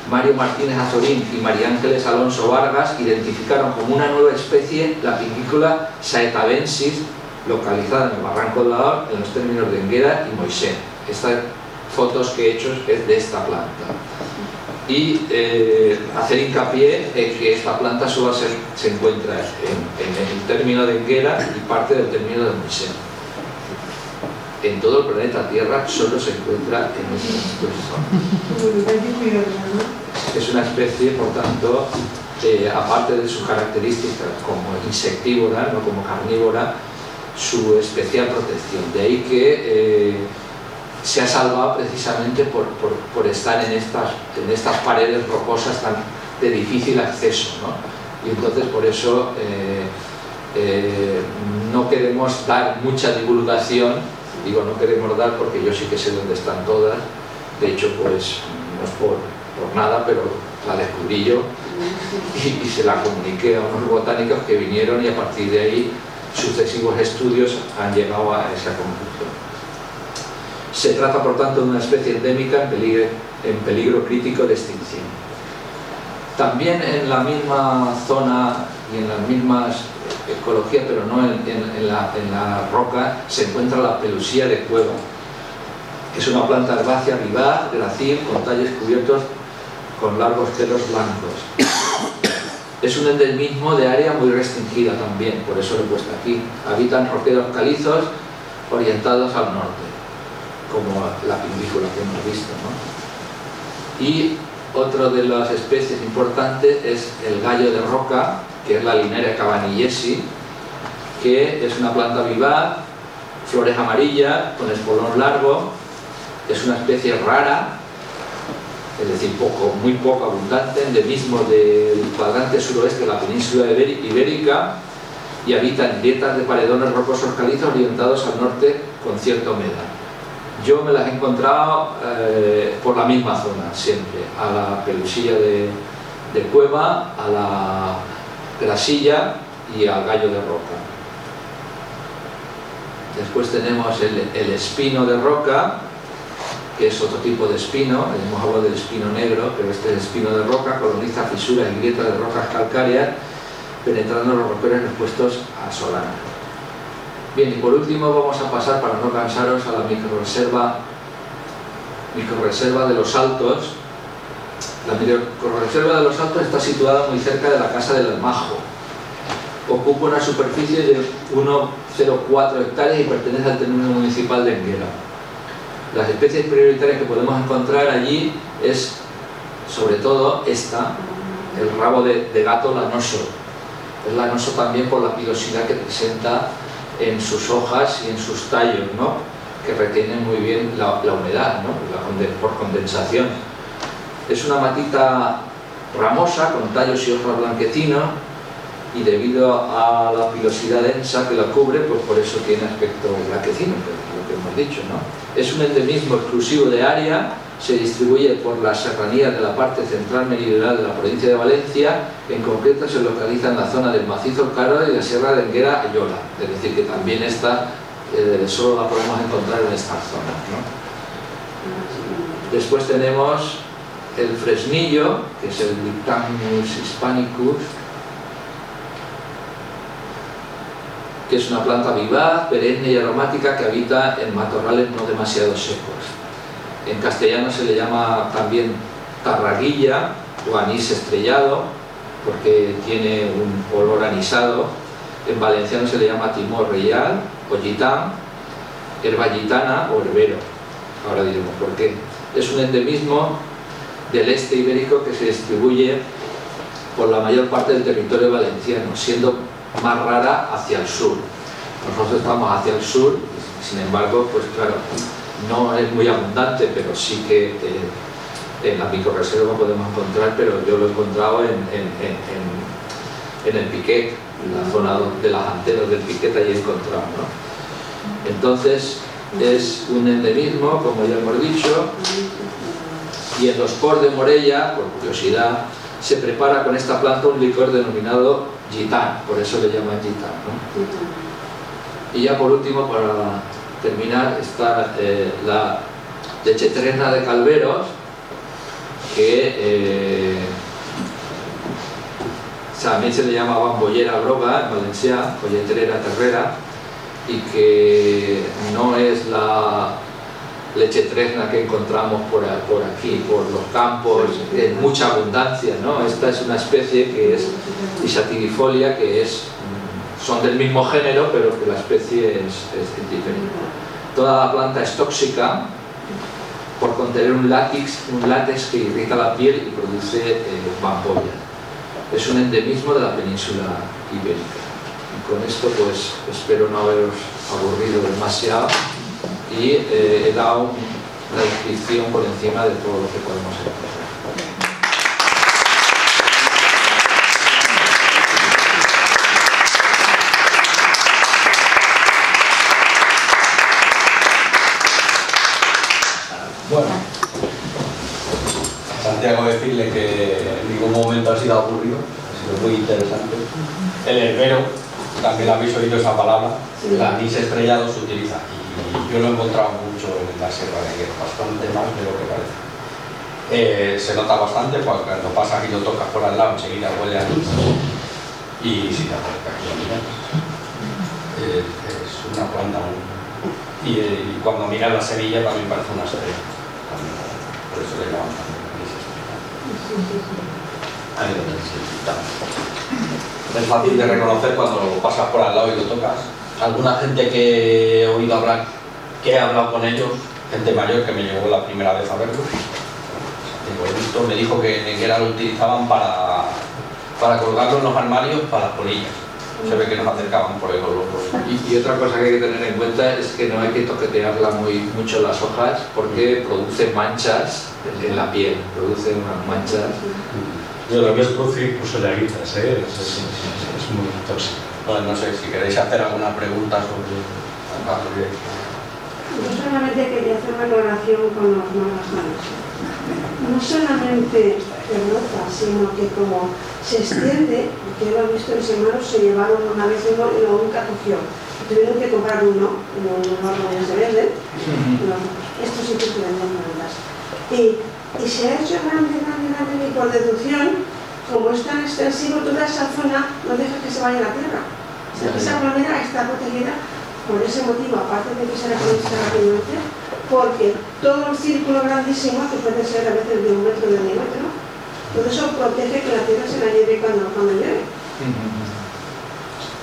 A: Mario Martínez Azorín y María Ángeles Alonso Vargas identificaron como una nueva especie la pingícola saetabensis, localizada en el Barranco del Lador, en los términos de Enguera y Moixent. Estas fotos que he hecho es de esta planta. Y hacer hincapié en que esta planta solo se encuentra en el término de Enguera y parte del término de Moixent. En todo el planeta Tierra solo se encuentra en esta zona. Es una especie, por tanto, aparte de sus características como insectívora, no como carnívora, su especial protección. De ahí que se ha salvado precisamente por estar en estas paredes rocosas de difícil acceso, ¿no? Y entonces por eso no queremos dar mucha divulgación. Digo, no queremos dar porque yo sí que sé dónde están todas. De hecho, pues no es por nada, pero la descubrí yo y se la comuniqué a unos botánicos que vinieron, y a partir de ahí sucesivos estudios han llegado a esa conclusión. Se trata, por tanto, de una especie endémica en peligro crítico de extinción. También en la misma zona y en las mismas ecologías, pero no en la roca, se encuentra la pelusía de cueva, que es una planta herbácea vivaz, grácil, con tallos cubiertos con largos pelos blancos. Es un endemismo de área muy restringida también, por eso lo he puesto aquí. Habitan roquedos calizos orientados al norte, como la pingícola que hemos visto, ¿no? Y otro de las especies importantes es el gallo de roca, que es la Linnaea cabanillesi, que es una planta vivaz, flores amarillas, con espolón largo. Es una especie rara, es decir, muy poco abundante, endemismo del cuadrante suroeste de la península ibérica, y habita en grietas de paredones rocosos calizos orientados al norte con cierta humedad. Yo me las he encontrado por la misma zona siempre, a la pelusilla de cueva, a la grasilla y al gallo de roca. Después tenemos el espino de roca, que es otro tipo de espino. Hemos hablado del espino negro, pero este es espino de roca, coloniza fisuras y grietas de rocas calcáreas, penetrando los roqueros expuestos a solana. Bien, y por último vamos a pasar, para no cansaros, a la microrreserva de los Altos. La microrreserva de los Altos está situada muy cerca de la Casa del Almajo. Ocupa una superficie de 1,04 hectáreas y pertenece al término municipal de Enguera. Las especies prioritarias que podemos encontrar allí es, sobre todo, esta, el rabo de gato lanoso. Es lanoso también por la pilosidad que presenta en sus hojas y en sus tallos, ¿no?, que retienen muy bien la humedad, ¿no?, por condensación. Es una matita ramosa con tallos y hojas blanquecinos, y debido a la pilosidad densa que la cubre, pues por eso tiene aspecto blanquecino, que es lo que hemos dicho, ¿no? Es un endemismo exclusivo de área, se distribuye por las serranías de la parte central meridional de la provincia de Valencia. En concreto se localiza en la zona del Macizo El Caro y la Sierra de Enguera Ayola, es decir, que también esta solo la podemos encontrar en estas zonas, ¿no? Después tenemos el fresnillo, que es el Dictaminus hispanicus, que es una planta vivaz, perenne y aromática que habita en matorrales no demasiado secos. En castellano se le llama también tarraguilla o anís estrellado, porque tiene un olor anisado. En valenciano se le llama timor real o gitán, herba gitana o herbero. Ahora diremos por qué. Es un endemismo del este ibérico que se distribuye por la mayor parte del territorio valenciano, siendo más rara hacia el sur. Nosotros estamos hacia el sur, sin embargo, pues claro, no es muy abundante, pero sí que en la microrreserva podemos encontrar, pero yo lo he encontrado en el Piquet, en la zona de las antenas del Piquet, allí he encontrado, ¿no? Entonces es un endemismo, como ya hemos dicho, y en los Ports de Morella, por curiosidad, se prepara con esta planta un licor denominado gitán, por eso le llaman gitán, ¿no? Y ya por último, para terminar, está la lechetresna de Calveros, que también se le llama bambollera groga en valencià, colletrera terrera, y que no es la lechetresna que encontramos por aquí, por los campos, en mucha abundancia, ¿no? Esta es una especie que es Isatidifolia, que son del mismo género, pero que la especie es diferente. Toda la planta es tóxica por contener un látex que irrita la piel y produce bambollas. Es un endemismo de la península ibérica. Y con esto pues espero no haberos aburrido demasiado, y he dado una descripción por encima de todo lo que podemos encontrar.
B: Bueno, Santiago, decirle que en ningún momento ha sido aburrido, ha sido muy interesante. El herbero, también habéis oído esa palabra, el anís estrellado se utiliza aquí. Yo lo he encontrado mucho en la Sierra de Enguera, bastante más de lo que parece. Se nota bastante, porque cuando pasa aquí lo tocas por al lado, enseguida huele a anís. Y si te acercas aquí lo miras, es una planta muy... Y cuando miras la semilla también parece una estrella. Por eso le llaman también anís estrellado. Ahí lo necesitamos. Es fácil de reconocer cuando lo pasas por al lado y lo tocas. Alguna gente que he oído hablar, que he hablado con ellos, gente mayor que me llevó la primera vez a verlo, lo he visto, me dijo que en Enguera lo utilizaban para colgarlo en los armarios para las polillas. Se ve que nos acercaban por el olor.
A: Y otra cosa que hay que tener en cuenta es que no hay que toquetearla mucho las hojas, porque produce manchas en la piel, produce unas manchas.
C: Yo lo que es producir incluso llaguitas, es muy tóxico.
B: Bueno, no sé si queréis hacer alguna pregunta sobre la proyecto.
D: Yo solamente quería hacer una aclaración con los malasanos. No solamente nota, sino que como se extiende, porque yo lo he visto en semanas, se llevaron una vez y nunca cogió. Tuvieron que comprar uno, unos árboles de verde, estos sí que tienen plantas. Y se ha hecho grande, y por deducción, como es tan extensivo, toda esa zona no deja que se vaya la tierra. O sea, esa manera está protegida por ese motivo, aparte de que se reconoce rápidamente, porque todo el círculo grandísimo, que puede ser a veces de 1 metro de diámetro, todo eso protege que la tierra se la lleve cuando llueve.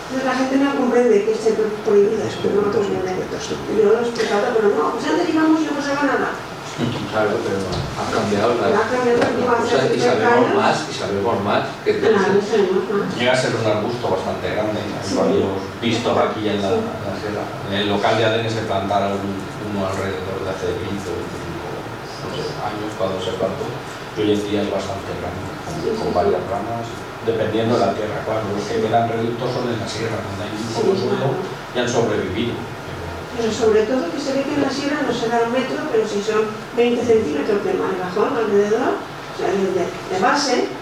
D: Entonces la gente no comprende que esté prohibido, no lo comprende. Yo lo he explicado, pero no, pues antes íbamos y no pasaba nada.
A: Claro, pero ha cambiado la cosa y sabemos más que
D: Claro, sabemos más.
B: Llega a ser un arbusto bastante grande, lo habíamos visto aquí en la sierra. En el local de Adene se plantaron uno alrededor de hace 20 o 25 años cuando se plantó, y hoy en día es bastante grande, con varias ramas, dependiendo de la tierra. Claro, los que quedan reductos son en la sierra, donde hay un poco suelo y han sobrevivido.
D: Pero sobre todo que se ve que en la sierra no será 1 metro, pero si son 20 centímetros de margajón alrededor, o sea, de base,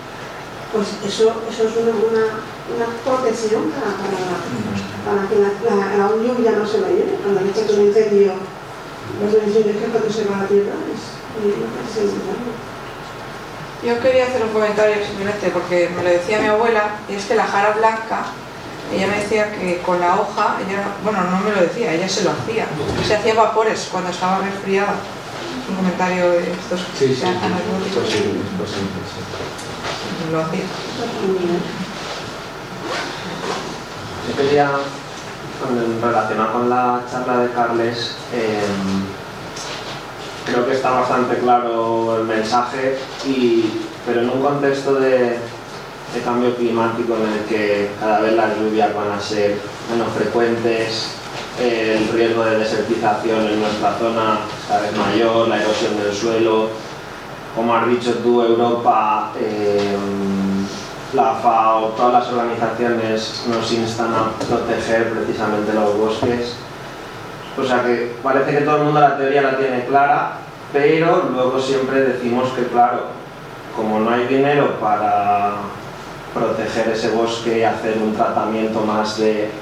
D: pues eso es una protección para que la lluvia no se vaya. Cuando le echan un incendio, los incendios que cuando se va la tierra es importante.
E: Yo quería hacer un comentario simplemente porque me lo decía mi abuela, y es que la jara blanca, ella me decía que con la hoja, bueno, no me lo decía, ella se lo hacía, se hacía vapores cuando estaba resfriada. Es un comentario de estos que se hacen anecdóticos. Lo hacía.
F: Yo quería, relacionado con la charla de Carles, creo que está bastante claro el mensaje, pero en un contexto de cambio climático en el que cada vez las lluvias van a ser menos frecuentes, el riesgo de desertización en nuestra zona es cada vez mayor, la erosión del suelo, como has dicho tú, Europa, la FAO, todas las organizaciones nos instan a proteger precisamente los bosques. O sea que parece que todo el mundo la teoría la tiene clara, pero luego siempre decimos que, claro, como no hay dinero para proteger ese bosque y hacer un tratamiento más de,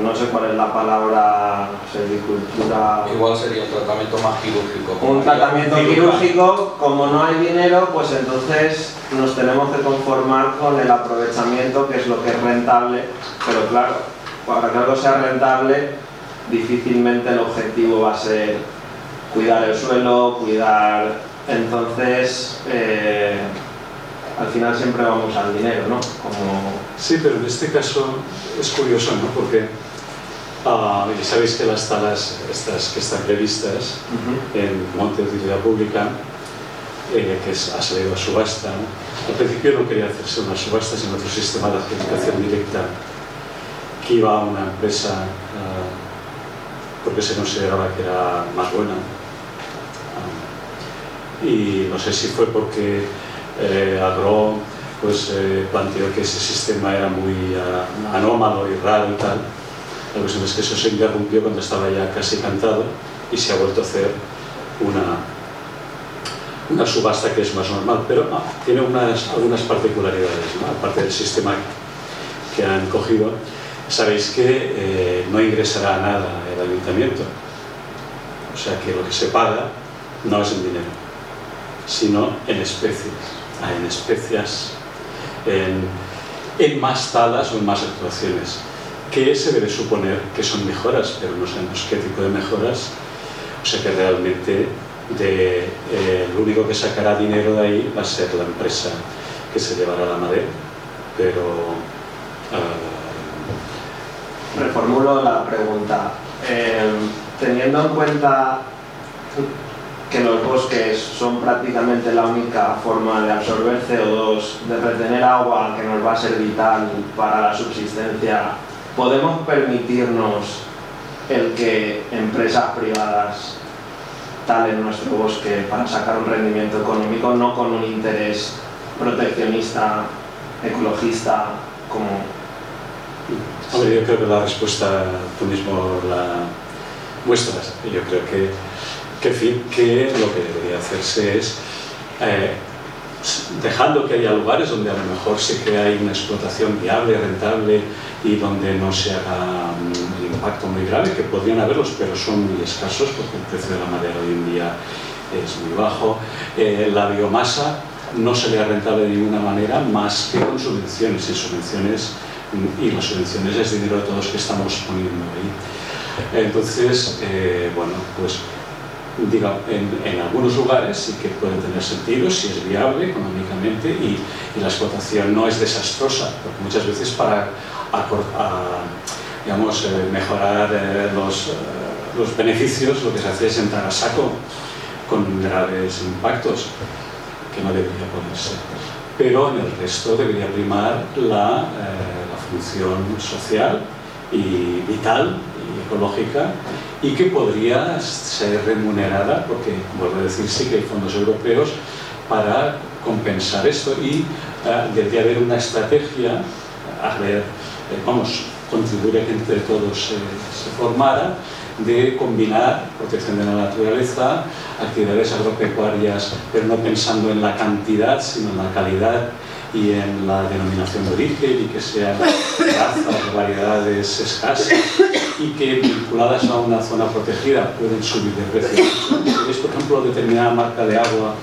F: no sé cuál es la palabra, silvicultura...
B: Igual sería un tratamiento más quirúrgico.
F: Un tratamiento quirúrgico, como no hay dinero, pues entonces nos tenemos que conformar con el aprovechamiento, que es lo que es rentable, pero claro, para que algo sea rentable, difícilmente el objetivo va a ser cuidar el suelo, entonces al final siempre vamos al dinero, ¿no?
C: Sí, pero en este caso es curioso, ¿no? Porque ya sabéis que las talas estas que están previstas en Monte de Utilidad Pública, que ha salido a subasta, ¿no? Al principio no quería hacerse una subasta, sino otro sistema de adjudicación directa que iba a una empresa porque se consideraba que era más buena. Y no sé si fue porque Agro planteó que ese sistema era muy anómalo y raro y tal. La cuestión es que eso se interrumpió cuando estaba ya casi cantado y se ha vuelto a hacer una subasta que es más normal, pero tiene algunas particularidades, ¿no? Aparte del sistema que han cogido. Sabéis que no ingresará nada el ayuntamiento, o sea que lo que se paga no es en dinero, sino en especies, en más talas o en más actuaciones, que se debe suponer que son mejoras, pero no sabemos qué tipo de mejoras, o sea que realmente lo único que sacará dinero de ahí va a ser la empresa que se llevará la madera, pero...
F: Reformulo la pregunta. Teniendo en cuenta que los bosques son prácticamente la única forma de absorber CO2, de retener agua que nos va a ser vital para la subsistencia, ¿podemos permitirnos el que empresas privadas talen nuestro bosque para sacar un rendimiento económico, no con un interés proteccionista, ecologista, como...
C: Hombre, yo creo que la respuesta tú mismo la muestras. Yo creo que lo que debería hacerse es dejando que haya lugares donde a lo mejor sí que hay una explotación viable, rentable y donde no se haga un impacto muy grave, que podrían haberlos, pero son muy escasos porque el precio de la madera hoy en día es muy bajo. La biomasa no sería rentable de ninguna manera más que con subvenciones, y las subvenciones es dinero de todos que estamos poniendo ahí. Entonces, bueno, pues diga, en algunos lugares sí que puede tener sentido si es viable económicamente y la explotación no es desastrosa, porque muchas veces para digamos, mejorar los beneficios lo que se hace es entrar a saco con graves impactos que no debería ponerse. Pero en el resto debería primar la función social y vital y ecológica, y que podría ser remunerada, porque, vuelvo a decir, sí que hay fondos europeos para compensar esto, y debería haber una estrategia, contribuir a que entre todos se formara, de combinar protección de la naturaleza, actividades agropecuarias, pero no pensando en la cantidad, sino en la calidad y en la denominación de origen, y que sean razas o variedades escasas y que vinculadas a una zona protegida pueden subir de precio. Si veis, por ejemplo, determinada marca de agua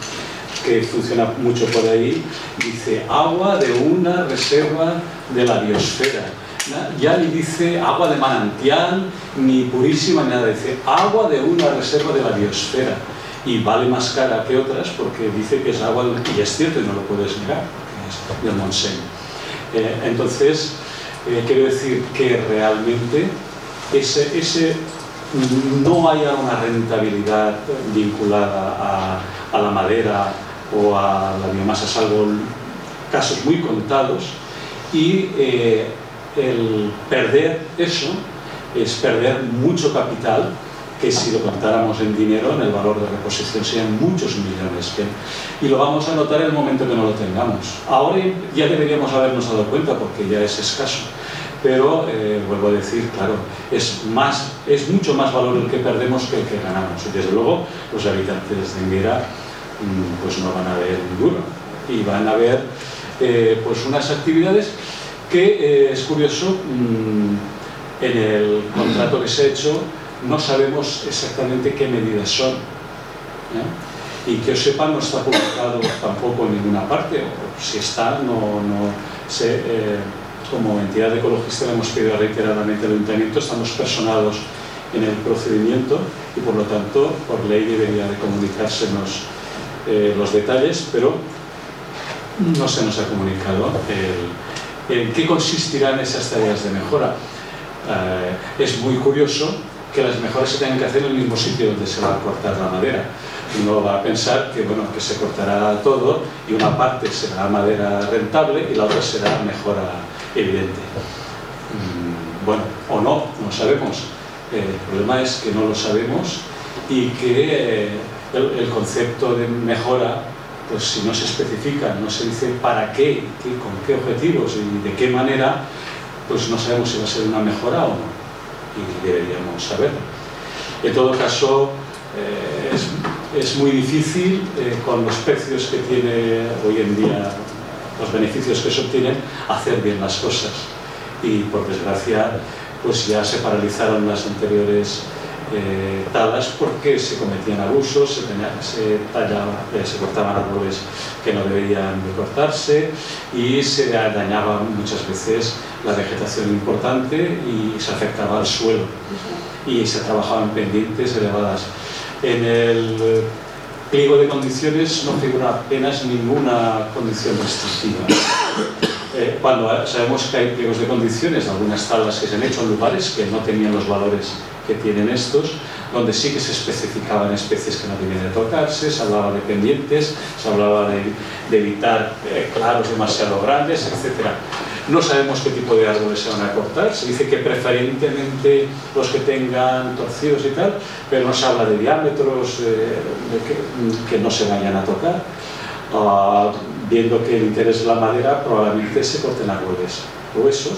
C: que funciona mucho por ahí, dice agua de una reserva de la biosfera. Ya ni dice agua de manantial, ni purísima, ni nada, dice agua de una reserva de la biosfera, y vale más cara que otras porque dice que es agua, y es cierto y no lo puedes negar, porque es del Montseny. Entonces, quiero decir que realmente no haya una rentabilidad vinculada a la madera o a la biomasa, salvo casos muy contados, y el perder eso es perder mucho capital, que si lo contáramos en dinero, en el valor de reposición serían muchos millones, y lo vamos a notar en el momento que no lo tengamos. Ahora ya deberíamos habernos dado cuenta porque ya es escaso, pero vuelvo a decir, claro, es mucho más valor el que perdemos que el que ganamos, y desde luego los habitantes de Enguera pues no van a ver un duro, y van a ver pues unas actividades que es curioso, en el contrato que se ha hecho no sabemos exactamente qué medidas son, y que yo sepa no está publicado tampoco en ninguna parte, o si está, no sé. Como entidad ecologista le hemos pedido reiteradamente al Ayuntamiento, estamos personados en el procedimiento y por lo tanto por ley debería de comunicársenos los detalles, pero no se nos ha comunicado en qué consistirán esas tareas de mejora. Es muy curioso que las mejoras se tengan que hacer en el mismo sitio donde se va a cortar la madera. Uno va a pensar que, bueno, que se cortará todo y una parte será madera rentable y la otra será mejora evidente. Bueno, o no sabemos. El problema es que no lo sabemos y que el concepto de mejora, pues si no se especifica, no se dice para qué, con qué objetivos y de qué manera, pues no sabemos si va a ser una mejora o no, y deberíamos saberlo. En todo caso, es muy difícil con los precios que tiene hoy en día, los beneficios que se obtienen, hacer bien las cosas, y por desgracia pues ya se paralizaron las anteriores talas porque se cometían abusos, se cortaban árboles que no deberían de cortarse y se dañaba muchas veces la vegetación importante y se afectaba al suelo y se trabajaban pendientes elevadas. En el pliego de condiciones no figura apenas ninguna condición restrictiva. Cuando sabemos que hay pliegos de condiciones de algunas talas que se han hecho en lugares que no tenían los valores que tienen estos, donde sí que se especificaban especies que no debían de tocarse, se hablaba de pendientes, se hablaba de evitar claros demasiado grandes, etc. No sabemos qué tipo de árboles se van a cortar, se dice que preferentemente los que tengan torcidos y tal, pero no se habla de diámetros que no se vayan a tocar. Viendo que el interés de la madera, probablemente se corten árboles gruesos,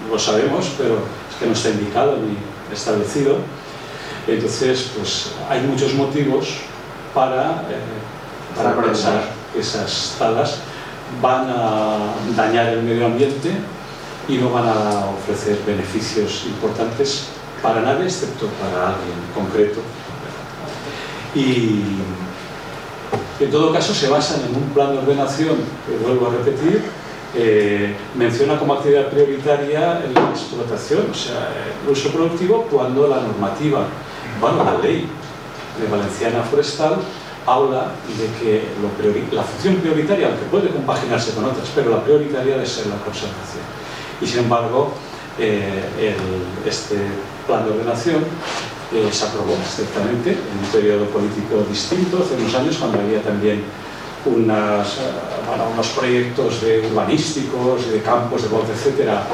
C: lo sabemos, pero es que no está indicado ni establecido. Entonces, pues hay muchos motivos para pensar esas talas van a dañar el medio ambiente y no van a ofrecer beneficios importantes para nadie, excepto para alguien concreto. Y en todo caso se basan en un plan de ordenación, que vuelvo a repetir, menciona como actividad prioritaria la explotación, o sea, el uso productivo, cuando la normativa, bueno, la ley de Valenciana Forestal habla de que la función prioritaria, aunque puede compaginarse con otras, pero la prioritaria debe ser la conservación. Y sin embargo, este plan de ordenación se aprobó estrictamente en un periodo político distinto, hace unos años, cuando había también unos proyectos urbanísticos y de campos de golf, etcétera,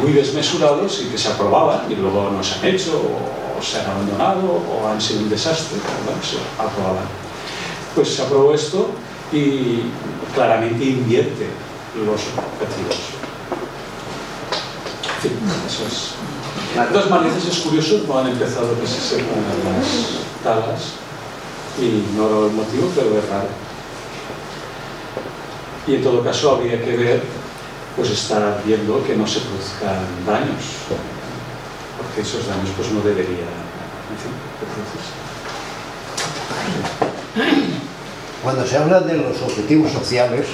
C: muy desmesurados y que se aprobaban y luego no se han hecho o se han abandonado o han sido un desastre, pero bueno, se aprobaban. Pues se aprobó esto y claramente invierte los objetivos. En fin, eso es. De todas maneras es curioso, no han empezado que se sepan las talas y ignoro el motivo, pero es raro. Y en todo caso habría que ver, pues estar viendo que no se produzcan daños, porque esos daños pues no deberían, en fin, producirse.
G: Cuando se habla de los objetivos sociales,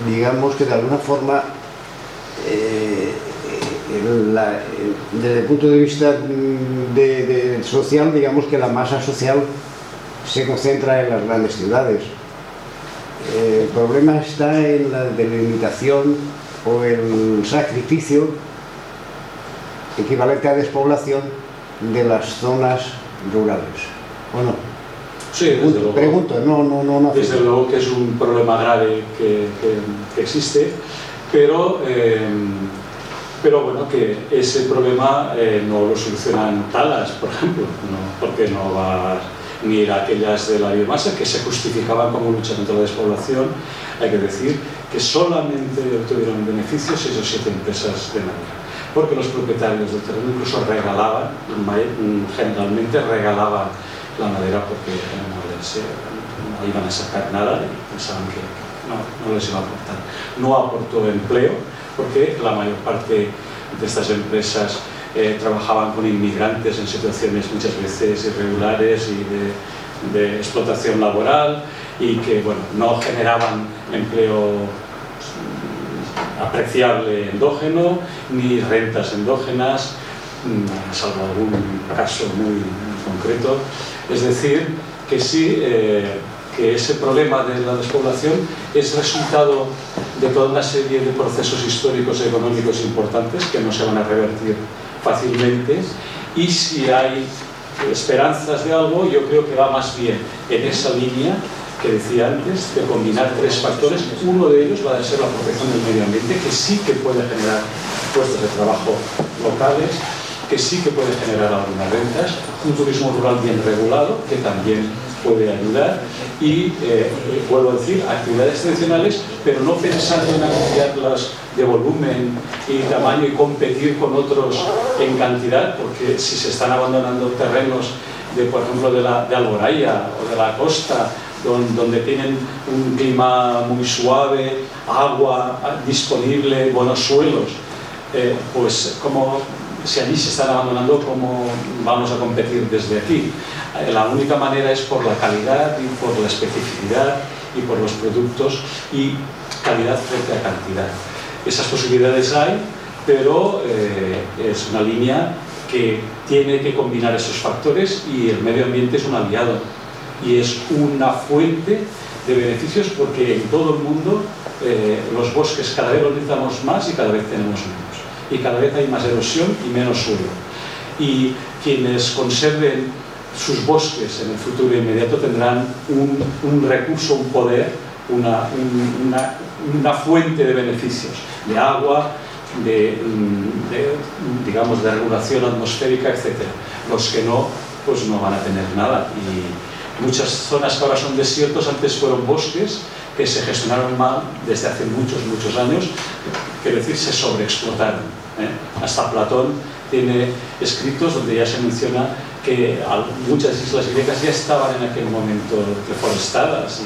G: digamos que de alguna forma, desde el punto de vista social, digamos que la masa social se concentra en las grandes ciudades. El problema está en la delimitación o el sacrificio equivalente a despoblación de las zonas rurales, ¿o no?
C: Sí, desde luego.
G: Pregunto, no.
C: Desde luego que es un problema grave que existe, pero bueno, que ese problema no lo solucionan talas, por ejemplo, porque no va ni aquellas de la biomasa que se justificaban como lucha contra la despoblación. Hay que decir que solamente obtuvieron beneficios esas 7 empresas de madera, porque los propietarios del terreno incluso regalaban, generalmente regalaban la madera porque no iban a sacar nada y pensaban que no les iba a aportar. No aportó empleo porque la mayor parte de estas empresas trabajaban con inmigrantes en situaciones muchas veces irregulares y de explotación laboral y que bueno, no generaban empleo apreciable endógeno ni rentas endógenas, salvo algún caso muy concreto. Es decir, que sí, que ese problema de la despoblación es resultado de toda una serie de procesos históricos y económicos importantes que no se van a revertir fácilmente, y si hay esperanzas de algo, yo creo que va más bien en esa línea que decía antes, de combinar 3 factores. Uno de ellos va a ser la protección del medio ambiente, que sí que puede generar puestos de trabajo locales, que sí que puede generar algunas rentas, un turismo rural bien regulado, que también puede ayudar, y vuelvo a decir, actividades tradicionales, pero no pensando en ampliarlas de volumen y tamaño y competir con otros en cantidad, porque si se están abandonando terrenos, por ejemplo, de Alboraya o de la costa, donde tienen un clima muy suave, agua disponible, buenos suelos, pues como si allí se están abandonando, ¿cómo vamos a competir desde aquí? La única manera es por la calidad y por la especificidad y por los productos, y calidad frente a cantidad. Esas posibilidades hay, pero es una línea que tiene que combinar esos factores, y el medio ambiente es un aliado y es una fuente de beneficios, porque en todo el mundo los bosques cada vez los necesitamos más y cada vez tenemos menos, y cada vez hay más erosión y menos suelo, y quienes conserven sus bosques en el futuro inmediato tendrán un recurso, un poder, una fuente de beneficios, de agua, digamos, de regulación atmosférica, etc. Los que no, pues no van a tener nada. Y muchas zonas que ahora son desiertos antes fueron bosques que se gestionaron mal desde hace muchos años, quiero decir, se sobreexplotaron. Hasta Platón tiene escritos donde ya se menciona que muchas islas griegas ya estaban en aquel momento deforestadas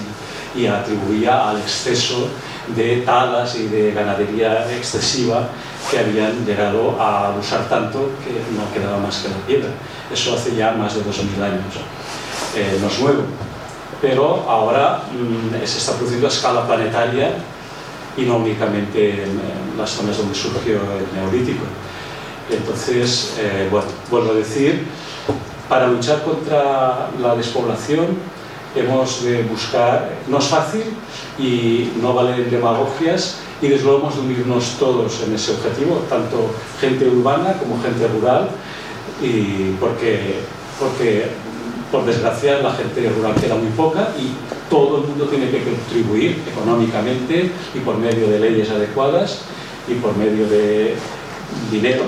C: y atribuía al exceso de talas y de ganadería excesiva que habían llegado a usar tanto que no quedaba más que la piedra. Eso hace ya más de 2000 años. No es nuevo, pero ahora se está produciendo a escala planetaria y no únicamente en las zonas donde surgió el Neolítico. Entonces, bueno, vuelvo a decir, para luchar contra la despoblación hemos de buscar, no es fácil y no valen demagogias, y desde luego hemos de unirnos todos en ese objetivo, tanto gente urbana como gente rural, y porque por desgracia la gente rural queda muy poca y todo el mundo tiene que contribuir económicamente y por medio de leyes adecuadas y por medio de dinero.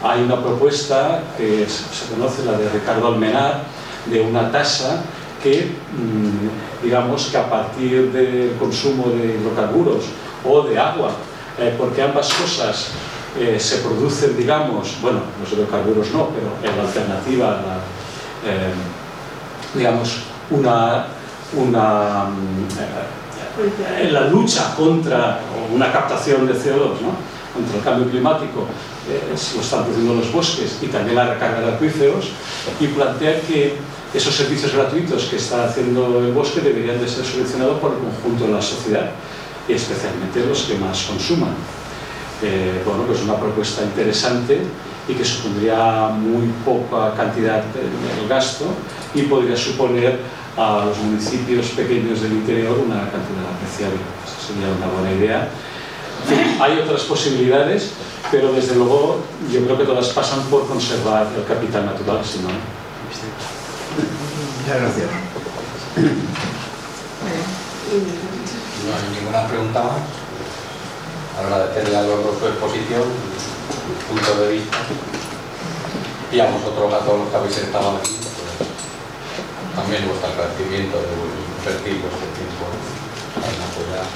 C: Hay una propuesta que se conoce, la de Ricardo Almenar, de una tasa que, digamos, que a partir del consumo de hidrocarburos o de agua, porque ambas cosas se producen, digamos, bueno, los hidrocarburos no, pero en la alternativa, digamos, en la lucha contra una captación de CO2, ¿no?, contra el cambio climático, lo están produciendo los bosques y también la recarga de acuíferos, y plantea que esos servicios gratuitos que está haciendo el bosque deberían de ser subvencionados por el conjunto de la sociedad y especialmente los que más consuman. Bueno, pues una propuesta interesante y que supondría muy poca cantidad del gasto y podría suponer a los municipios pequeños del interior una cantidad apreciable. Esa sería una buena idea. En fin, hay otras posibilidades, pero desde luego yo creo que todas pasan por conservar el capital natural, si no.
G: Muchas gracias.
B: No hay ninguna pregunta más. Agradecerle a los dos su exposición, su punto de vista, y a vosotros, a todos los que habéis estado aquí, pues, también vuestro agradecimiento de invertir vuestro tiempo en apoyar